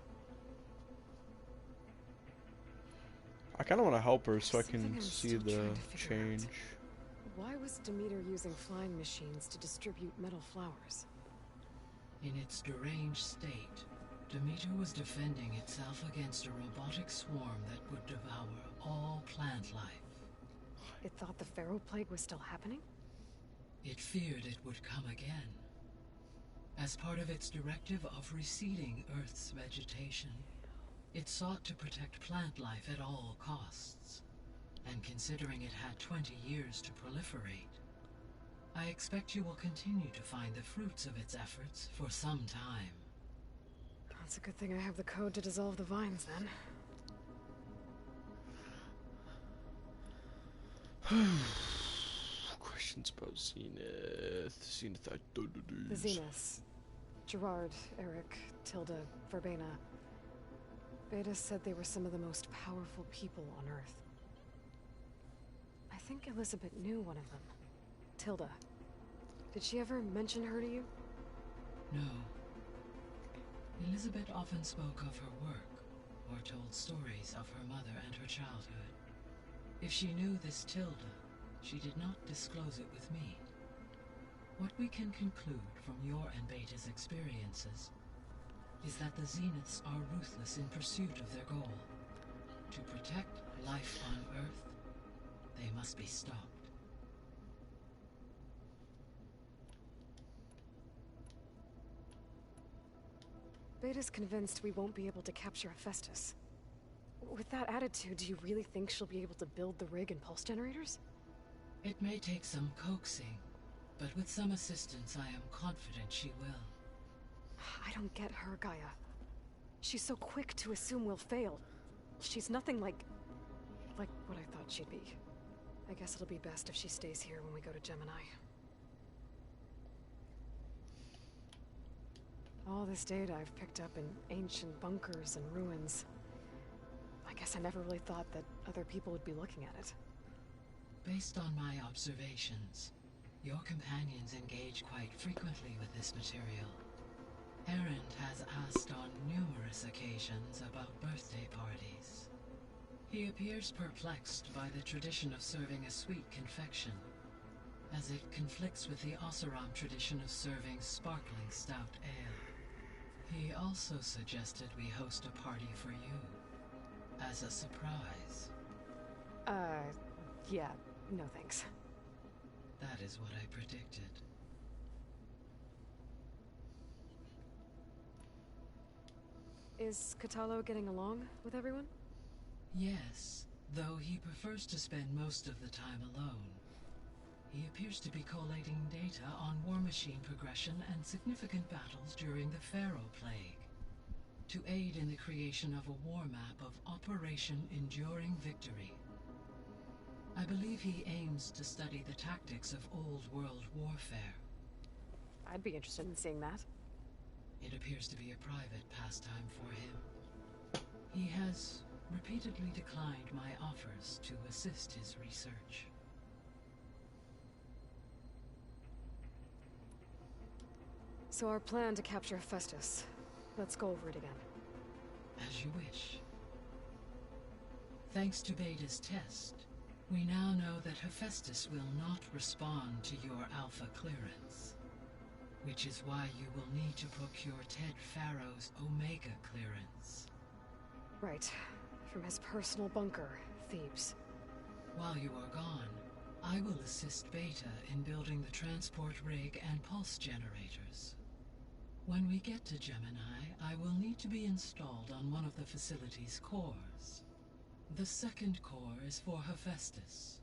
I kind of want to help her so I Something can I'm see still the trying to figure out. change. Why was Demeter using flying machines to distribute metal flowers? In its deranged state, Demeter was defending itself against a robotic swarm that would devour all plant life. It thought the Pharaoh Plague was still happening? It feared it would come again. As part of its directive of reseeding Earth's vegetation, it sought to protect plant life at all costs. And considering it had 20 years to proliferate, I expect you will continue to find the fruits of its efforts for some time. It's a good thing I have the code to dissolve the vines, then. Questions about Zenith. Zenith, I don't know. The Zeniths. Gerard, Eric, Tilda, Verbena. Beta said they were some of the most powerful people on Earth. I think Elizabeth knew one of them. Tilda. Did she ever mention her to you? No. Elizabeth often spoke of her work, or told stories of her mother and her childhood. If she knew this Tilda, she did not disclose it with me. What we can conclude from your and Beta's experiences is that the Zeniths are ruthless in pursuit of their goal. To protect life on Earth, they must be stopped. Beta's convinced we won't be able to capture Hephaestus. With that attitude, do you really think she'll be able to build the rig and pulse generators? It may take some coaxing, but with some assistance I am confident she will. I don't get her, Gaia. She's so quick to assume we'll fail. She's nothing like what I thought she'd be. I guess it'll be best if she stays here when we go to Gemini. All this data I've picked up in ancient bunkers and ruins. I guess I never really thought that other people would be looking at it. Based on my observations, your companions engage quite frequently with this material. Erend has asked on numerous occasions about birthday parties. He appears perplexed by the tradition of serving a sweet confection, as it conflicts with the Oseram tradition of serving sparkling stout ale. He also suggested we host a party for you, as a surprise. Yeah, no thanks. That is what I predicted. Is Katalo getting along with everyone? Yes, though he prefers to spend most of the time alone. He appears to be collating data on war machine progression and significant battles during the Pharaoh Plague, to aid in the creation of a war map of Operation Enduring Victory. I believe he aims to study the tactics of Old World warfare. I'd be interested in seeing that. It appears to be a private pastime for him. He has repeatedly declined my offers to assist his research. So our plan to capture Hephaestus. Let's go over it again. As you wish. Thanks to Beta's test, we now know that Hephaestus will not respond to your Alpha clearance, which is why you will need to procure Ted Pharaoh's Omega clearance. Right. From his personal bunker, Thebes. While you are gone, I will assist Beta in building the transport rig and pulse generators. When we get to Gemini, I will need to be installed on one of the facility's cores. The second core is for Hephaestus.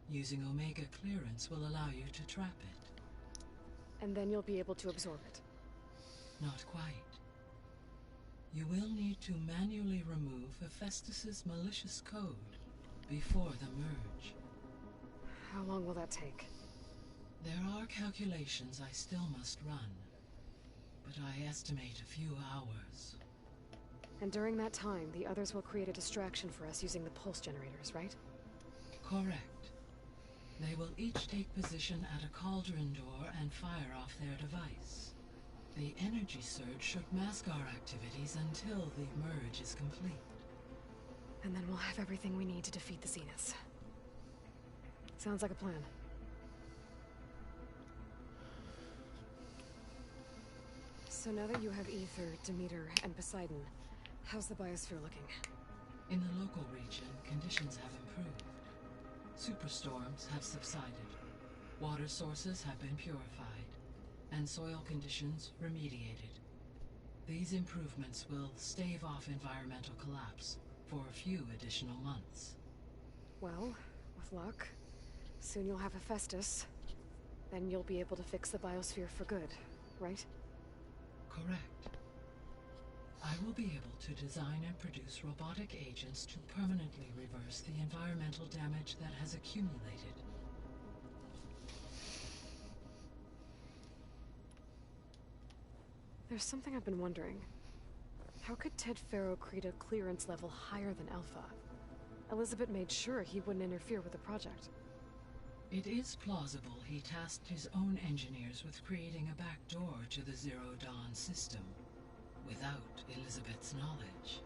Using Omega clearance will allow you to trap it. And then you'll be able to absorb it. Not quite. You will need to manually remove Hephaestus's malicious code before the merge. How long will that take? There are calculations I still must run, but I estimate a few hours. And during that time, the others will create a distraction for us using the pulse generators, right? Correct. They will each take position at a cauldron door and fire off their device. The energy surge should mask our activities until the merge is complete. And then we'll have everything we need to defeat the Zeniths. Sounds like a plan. So now that you have Ether, Demeter, and Poseidon, how's the biosphere looking? In the local region, conditions have improved. Superstorms have subsided. Water sources have been purified, and soil conditions remediated. These improvements will stave off environmental collapse for a few additional months. Well, with luck, soon you'll have Hephaestus. Then you'll be able to fix the biosphere for good, right? Correct. I will be able to design and produce robotic agents to permanently reverse the environmental damage that has accumulated. There's something I've been wondering. How could Ted Faro create a clearance level higher than Alpha? Elizabeth made sure he wouldn't interfere with the project. It is plausible he tasked his own engineers with creating a back door to the Zero Dawn system, without Elizabeth's knowledge.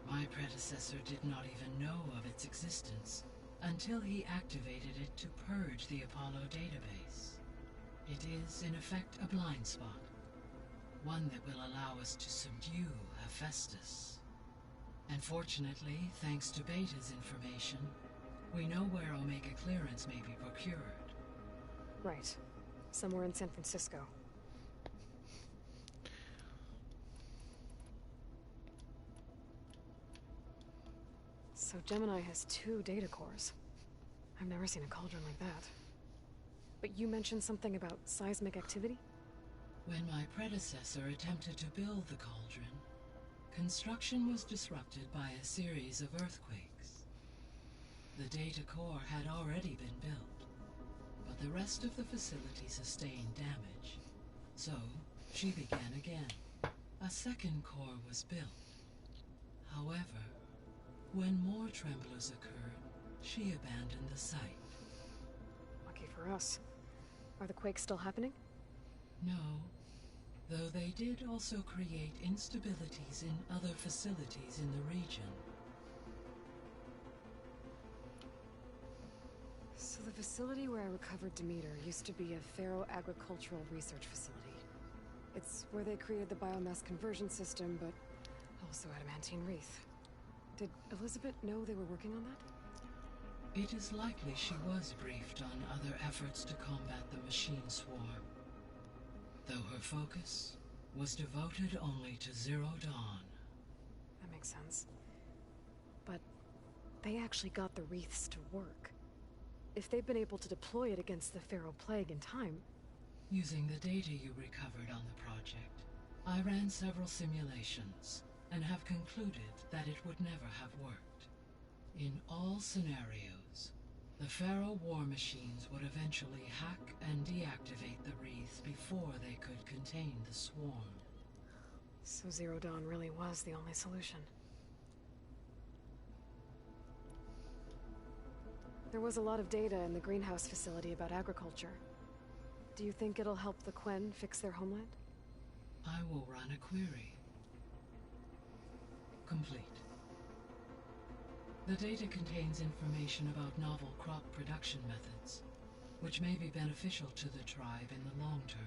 My predecessor did not even know of its existence until he activated it to purge the Apollo database. It is, in effect, a blind spot. One that will allow us to subdue Hephaestus. And fortunately, thanks to Beta's information, we know where Omega clearance may be procured. Right. Somewhere in San Francisco. So Gemini has 2 data cores. I've never seen a cauldron like that. But you mentioned something about seismic activity? When my predecessor attempted to build the cauldron, construction was disrupted by a series of earthquakes. The data core had already been built, but the rest of the facility sustained damage. So, she began again. A second core was built. However, when more tremblers occurred, she abandoned the site. Lucky for us. Are the quakes still happening? No, though they did also create instabilities in other facilities in the region. So the facility where I recovered Demeter used to be a Faro agricultural research facility. It's where they created the biomass conversion system, but also adamantine wreath. Did Elizabeth know they were working on that? It is likely she was briefed on other efforts to combat the machine swarm, though her focus was devoted only to Zero Dawn. That makes sense. But they actually got the wreaths to work. If they've been able to deploy it against the Faro Plague in time... Using the data you recovered on the project, I ran several simulations and have concluded that it would never have worked. In all scenarios, the Faro war machines would eventually hack and deactivate the wreath before they could contain the swarm. So Zero Dawn really was the only solution. There was a lot of data in the greenhouse facility about agriculture. Do you think it'll help the Quen fix their homeland? I will run a query. Complete. The data contains information about novel crop production methods, which may be beneficial to the tribe in the long term.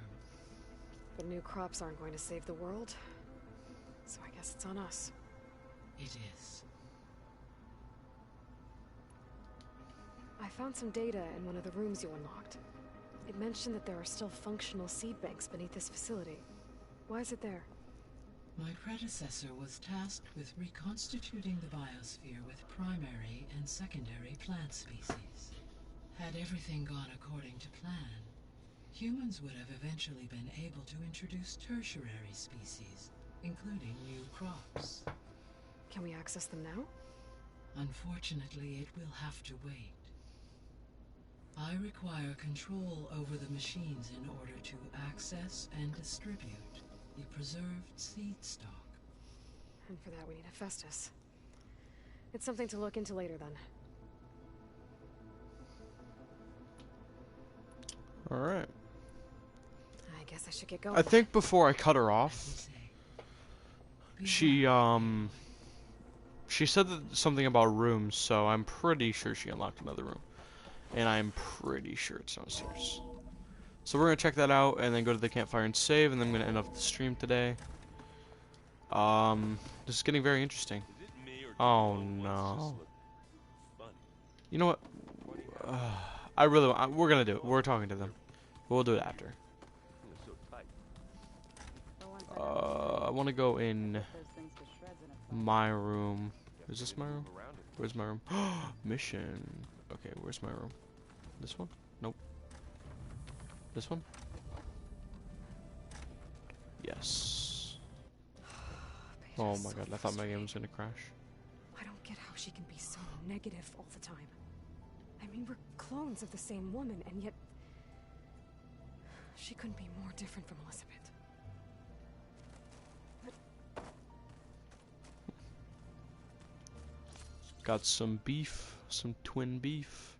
But new crops aren't going to save the world, so I guess it's on us. It is. I found some data in one of the rooms you unlocked. It mentioned that there are still functional seed banks beneath this facility. Why is it there? My predecessor was tasked with reconstituting the biosphere with primary and secondary plant species. Had everything gone according to plan, humans would have eventually been able to introduce tertiary species, including new crops. Can we access them now? Unfortunately, it will have to wait. I require control over the machines in order to access and distribute the preserved seed stock. And for that we need Hephaestus. It's something to look into later then. Alright. I guess I should get going. I think before I cut her off, she said that something about rooms, so I'm pretty sure she unlocked another room. And I'm pretty sure it's downstairs. So we're gonna check that out and then go to the campfire and save, and then I'm gonna end off the stream today. This is getting very interesting. Oh no. You know what? We're gonna do it. We're talking to them. We'll do it after. I want to go in my room. Is this my room? Where's my room? Mission. Okay, where's my room? This one? Nope. This one? Yes. Oh my god, I thought my game was gonna crash. I don't get how she can be so negative all the time. I mean, we're clones of the same woman, and yet she couldn't be more different from Elizabeth. Got some beef, some twin beef.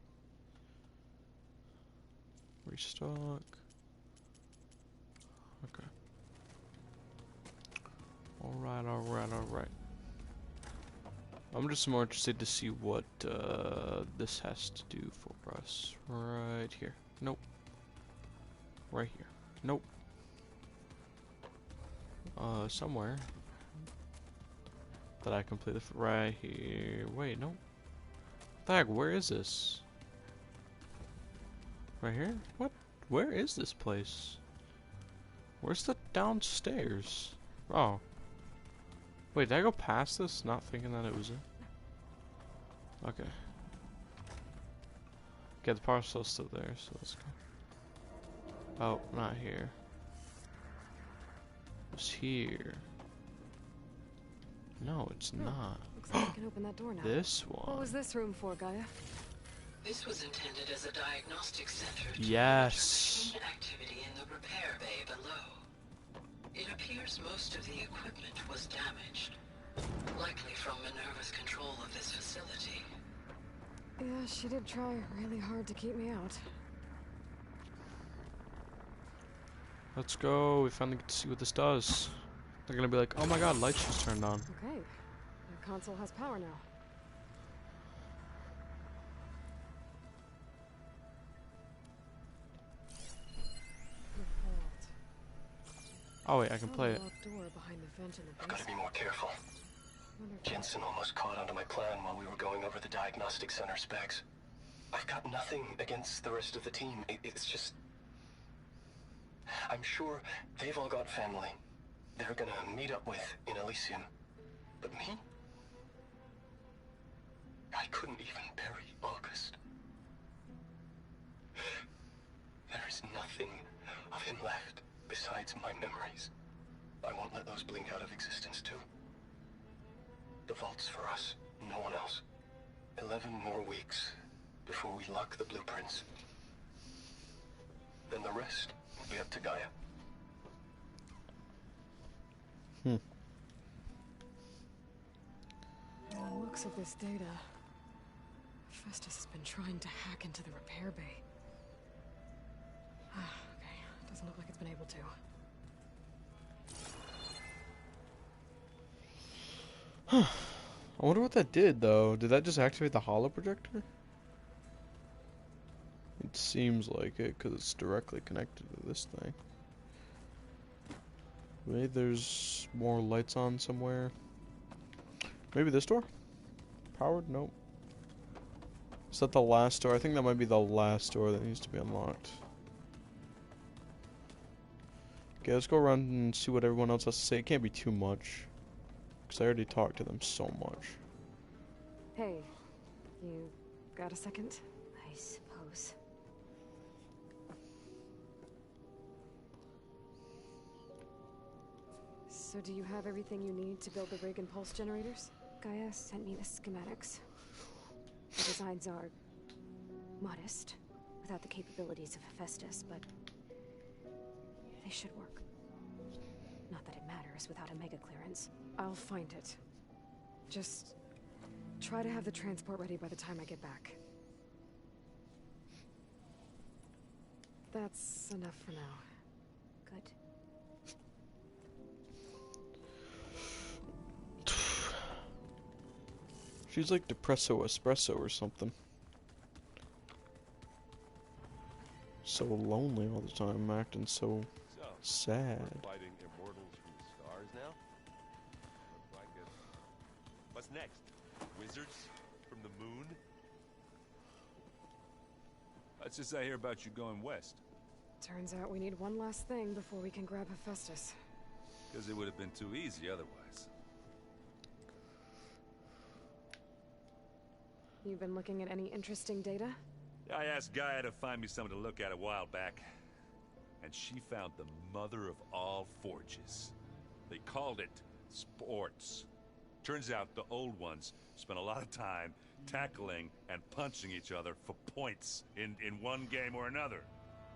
Restock. Okay. Alright, alright, alright. I'm just more interested to see what this has to do for us. Right here. Nope. Right here. Nope. Somewhere. That I complete the right here. Wait, no. What the heck? Where is this? Right here? What? Where is this place? Where's the downstairs? Oh. Wait, did I go past this? Not thinking that it was it. Okay. Okay, the parcel's still there, so let's go. Oh, not here. It's here. No, it's not. Looks like I can open that door now. This one. What was this room for, Gaia? This was intended as a diagnostic center to Yes. monitor machine activity in the repair bay below. It appears most of the equipment was damaged, likely from Minerva's control of this facility. Yeah, she did try really hard to keep me out. Let's go. We finally get to see what this does. They're gonna be like, oh my god, lights just turned on. Okay, the console has power now. Oh wait, I can play it. I've got to be more careful. Jensen almost caught onto my plan while we were going over the diagnostic center specs. I've got nothing against the rest of the team. It's just... I'm sure they've all got family they're gonna meet up with in Elysium. But me? I couldn't even bury August. There is nothing of him left besides my memories. I won't let those blink out of existence too. The vault's for us, no one else. 11 more weeks before we lock the blueprints. Then the rest will be up to Gaia. On the looks of this data, Festus has been trying to hack into the repair bay. Okay, doesn't look like it's been able to. I wonder what that did, though. Did that just activate the holo projector? It seems like it, because it's directly connected to this thing. Maybe there's more lights on somewhere. Maybe this door? Powered? Nope. Is that the last door? I think that might be the last door that needs to be unlocked. Okay, let's go around and see what everyone else has to say. It can't be too much, because I already talked to them so much. Hey, you got a second? I suppose. So do you have everything you need to build the rig and pulse generators? Gaia sent me the schematics. The designs are modest, without the capabilities of Hephaestus, but they should work. Not that it matters without a mega clearance. I'll find it. Just try to have the transport ready by the time I get back. That's enough for now. Good. She's like depresso espresso or something. So lonely all the time, acting so sad. We're fighting immortals from the stars now? Looks like it. What's next? Wizards from the moon? Let's just I hear about you going west. Turns out we need one last thing before we can grab Hephaestus. Because it would have been too easy otherwise. You've been looking at any interesting data? I asked Gaia to find me something to look at a while back. And she found the mother of all forges. They called it sports. Turns out the old ones spent a lot of time tackling and punching each other for points in one game or another.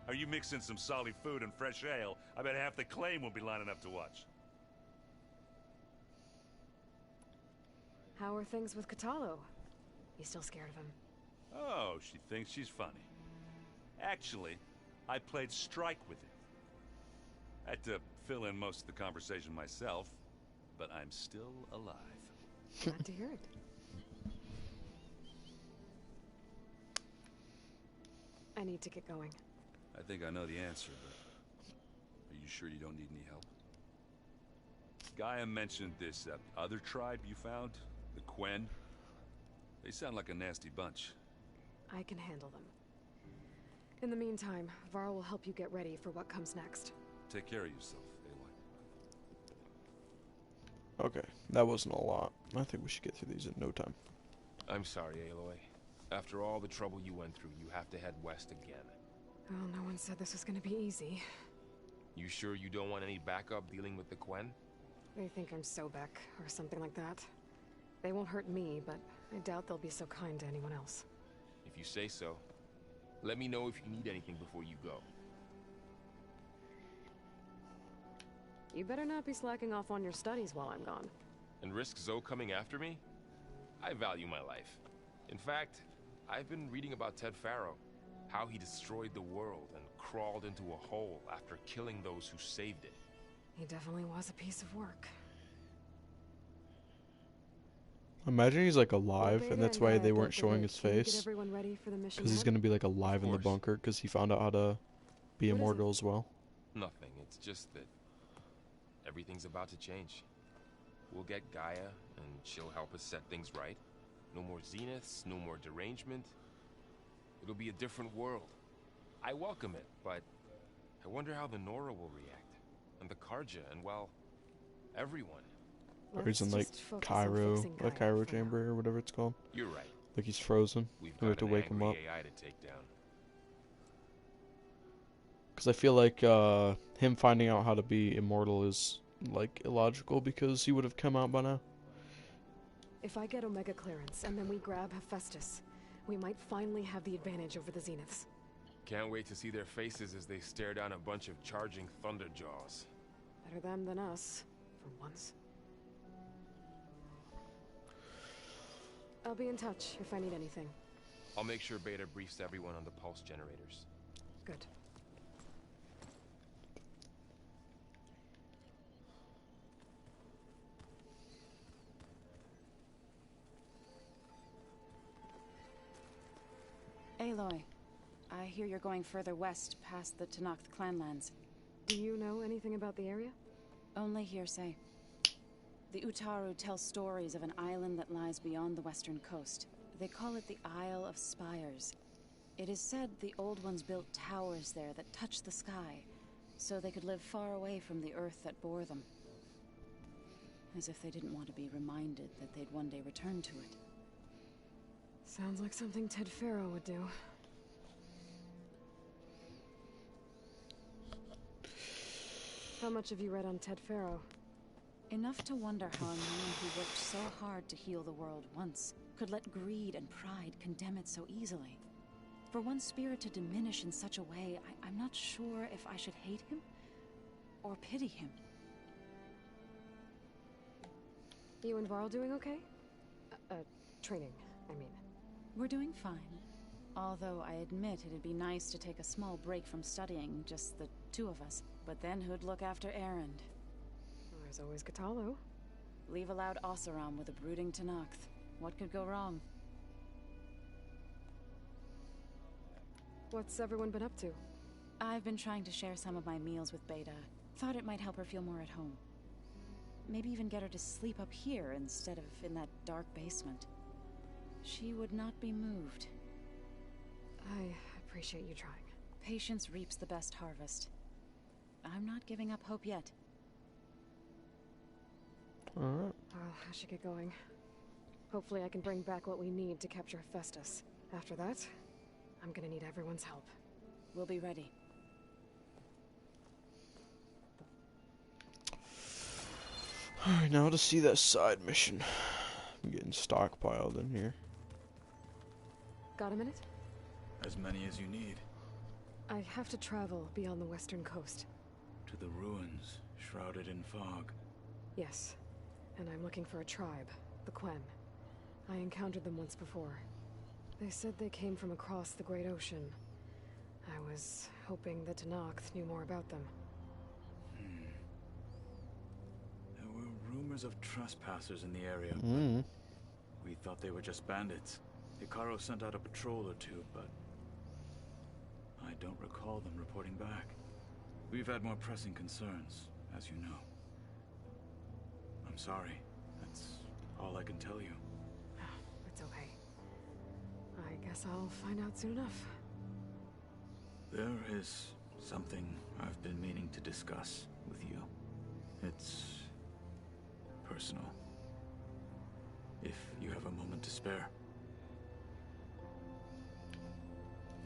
Are you mixing some solid food and fresh ale? I bet half the claim will be lining up to watch. How are things with Katalo? You still scared of him? Oh, she thinks she's funny. Actually, I played strike with him. I had to fill in most of the conversation myself, but I'm still alive. Glad to hear it. I need to get going. I think I know the answer, but are you sure you don't need any help? Gaia mentioned this other tribe you found, the Quen. They sound like a nasty bunch. I can handle them. In the meantime, Varl will help you get ready for what comes next. Take care of yourself, Aloy. Okay, that wasn't a lot. I think we should get through these in no time. I'm sorry, Aloy. After all the trouble you went through, you have to head west again. Well, no one said this was gonna be easy. You sure you don't want any backup dealing with the Quen? They think I'm Sobek, or something like that. They won't hurt me, but I doubt they'll be so kind to anyone else. If you say so. Let me know if you need anything before you go. You better not be slacking off on your studies while I'm gone. And risk Zoe coming after me? I value my life. In fact, I've been reading about Ted Faro. How he destroyed the world and crawled into a hole after killing those who saved it. He definitely was a piece of work. Imagine he's like alive, and that's why they weren't showing his face. Because he's gonna be like alive in the bunker, because he found out how to be immortal as well. Nothing, it's just that everything's about to change. We'll get Gaia, and she'll help us set things right. No more zeniths, no more derangement. It'll be a different world. I welcome it, but I wonder how the Nora will react. And the Karja, and well, everyone. Or he's in like Cairo, a Cairo chamber or whatever it's called. You're right. Like he's frozen. We have to wake him up. AI to take down. Because I feel like him finding out how to be immortal is like illogical, because he would have come out by now. If I get Omega clearance and then we grab Hephaestus, we might finally have the advantage over the Zeniths. Can't wait to see their faces as they stare down a bunch of charging Thunderjaws. Better them than us, for once. I'll be in touch if I need anything. I'll make sure Beta briefs everyone on the pulse generators. Good. Aloy, I hear you're going further west past the Tenakth clanlands. Do you know anything about the area? Only hearsay. The Utaru tell stories of an island that lies beyond the western coast. They call it the Isle of Spires. It is said the Old Ones built towers there that touch the sky, so they could live far away from the earth that bore them. As if they didn't want to be reminded that they'd one day return to it. Sounds like something Ted Faro would do. How much have you read on Ted Faro? Enough to wonder how a man who worked so hard to heal the world once could let greed and pride condemn it so easily. For one spirit to diminish in such a way, I'm not sure if I should hate him or pity him. You and Varl doing okay? Training, I mean. We're doing fine. Although I admit it'd be nice to take a small break from studying, just the two of us. But then who'd look after Erend? There's always Cthulhu. Leave a loud Oseram with a brooding Tenakth. What could go wrong? What's everyone been up to? I've been trying to share some of my meals with Beta. Thought it might help her feel more at home. Maybe even get her to sleep up here instead of in that dark basement. She would not be moved. I appreciate you trying. Patience reaps the best harvest. I'm not giving up hope yet. Alright. Well, I should get going. Hopefully I can bring back what we need to capture Hephaestus. After that, I'm gonna need everyone's help. We'll be ready. Alright, now to see that side mission. I'm getting stockpiled in here. Got a minute? As many as you need. I have to travel beyond the western coast. To the ruins, shrouded in fog. Yes, and I'm looking for a tribe, the Quen. I encountered them once before. They said they came from across the Great Ocean. I was hoping that Tenakth knew more about them. There were rumors of trespassers in the area. We thought they were just bandits. Hikaru sent out a patrol or two, but I don't recall them reporting back. We've had more pressing concerns, as you know. I'm sorry. That's all I can tell you. It's okay. I guess I'll find out soon enough. There is something I've been meaning to discuss with you. It's personal. If you have a moment to spare.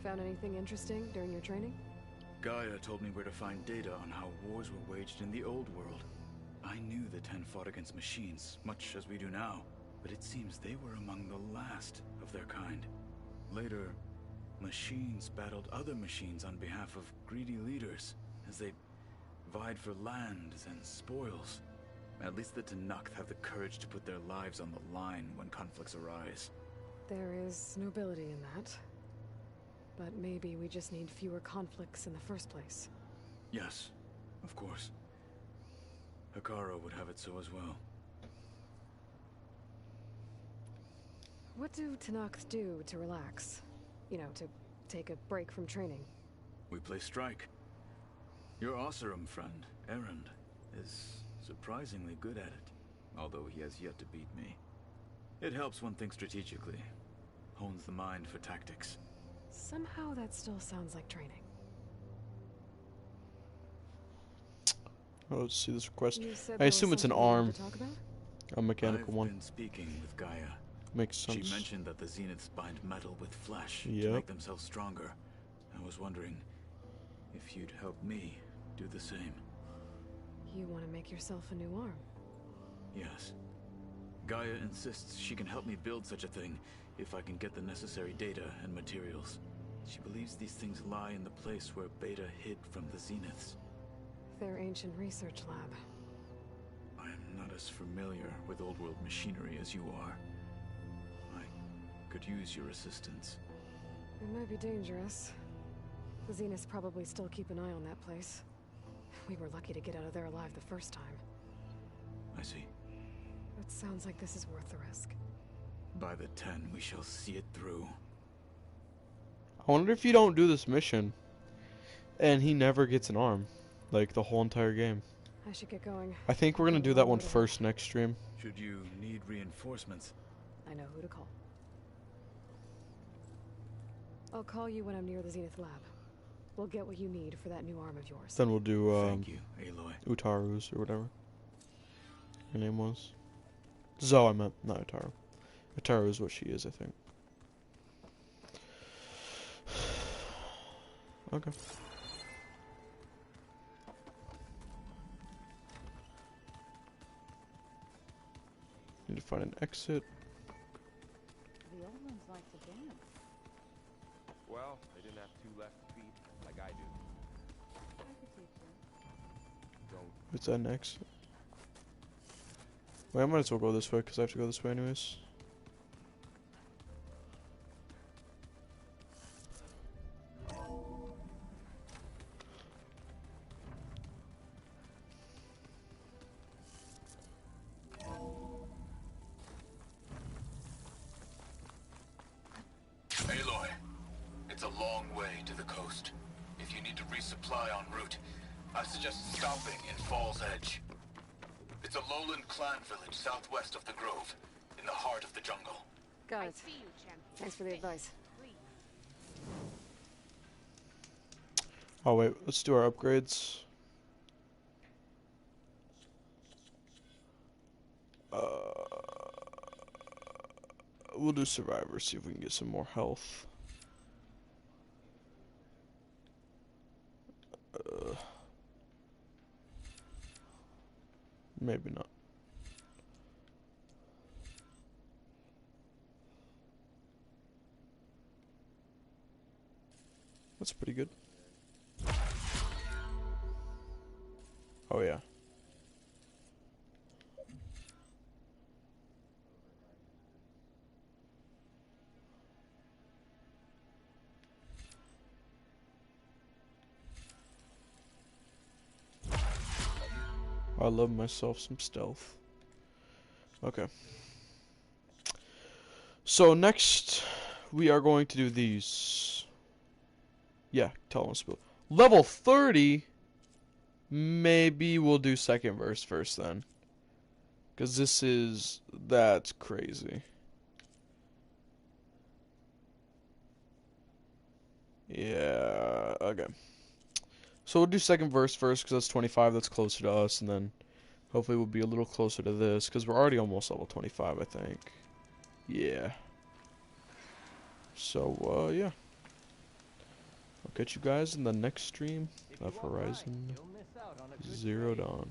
Found anything interesting during your training? Gaia told me where to find data on how wars were waged in the old world. I knew the Ten fought against machines, much as we do now, but it seems they were among the last of their kind. Later, machines battled other machines on behalf of greedy leaders, as they vied for lands and spoils. At least the Tenakth have the courage to put their lives on the line when conflicts arise. There is nobility in that. But maybe we just need fewer conflicts in the first place. Yes, of course. Hikaru would have it so as well. What do Tenakth do to relax? You know, to take a break from training? We play strike. Your Oseram friend, Erend, is surprisingly good at it, although he has yet to beat me. It helps one think strategically, hones the mind for tactics. Somehow that still sounds like training. Oh, let's see this request. I I assume it's an arm. A mechanical I've one. been speaking with Gaia. Makes sense. She mentioned that the Zeniths bind metal with flesh to Yep. make themselves stronger. I was wondering if you'd help me do the same. You want to make yourself a new arm? Yes. Gaia insists she can help me build such a thing if I can get the necessary data and materials. She believes these things lie in the place where Beta hid from the Zeniths. Their ancient research lab. I am not as familiar with old world machinery as you are. I could use your assistance. It might be dangerous. The Zeniths probably still keep an eye on that place. We were lucky to get out of there alive the first time. I see. It sounds like this is worth the risk. By the 10, we shall see it through. I wonder if you don't do this mission, and he never gets an arm, like the whole entire game. I should get going. I think we're gonna do that one first next stream. Should you need reinforcements? I know who to call. I'll call you when I'm near the Zenith lab. We'll get what you need for that new arm of yours. Then we'll do, Thank you, Aloy. Utaru's or whatever her name was. Zoe, I meant, not Utaru. Utaru is what she is, I think. Okay. Need to find an exit. The old ones like to dance. Well, they didn't have two left feet like I do. I could teach you. Don't. What's that next? Wait, I might as well go this way because I have to go this way anyways. Aloy, it's a long way to the coast. If you need to resupply en route, I suggest stopping in Fall's Edge. It's a lowland clan village southwest of the Grove, in the heart of the jungle. Got it. Thanks for the advice. Oh wait, let's do our upgrades. We'll do Survivor, see if we can get some more health. Maybe not. That's pretty good. Oh yeah. I love myself some stealth. Okay. So next, we are going to do these. Yeah, tell us. Level 30. Maybe we'll do second verse first then. Because that's crazy. Yeah, okay. So we'll do second verse first because that's 25, that's closer to us, and then hopefully we'll be a little closer to this because we're already almost level 25, I think. Yeah. So, yeah. I'll catch you guys in the next stream of Horizon Zero Dawn.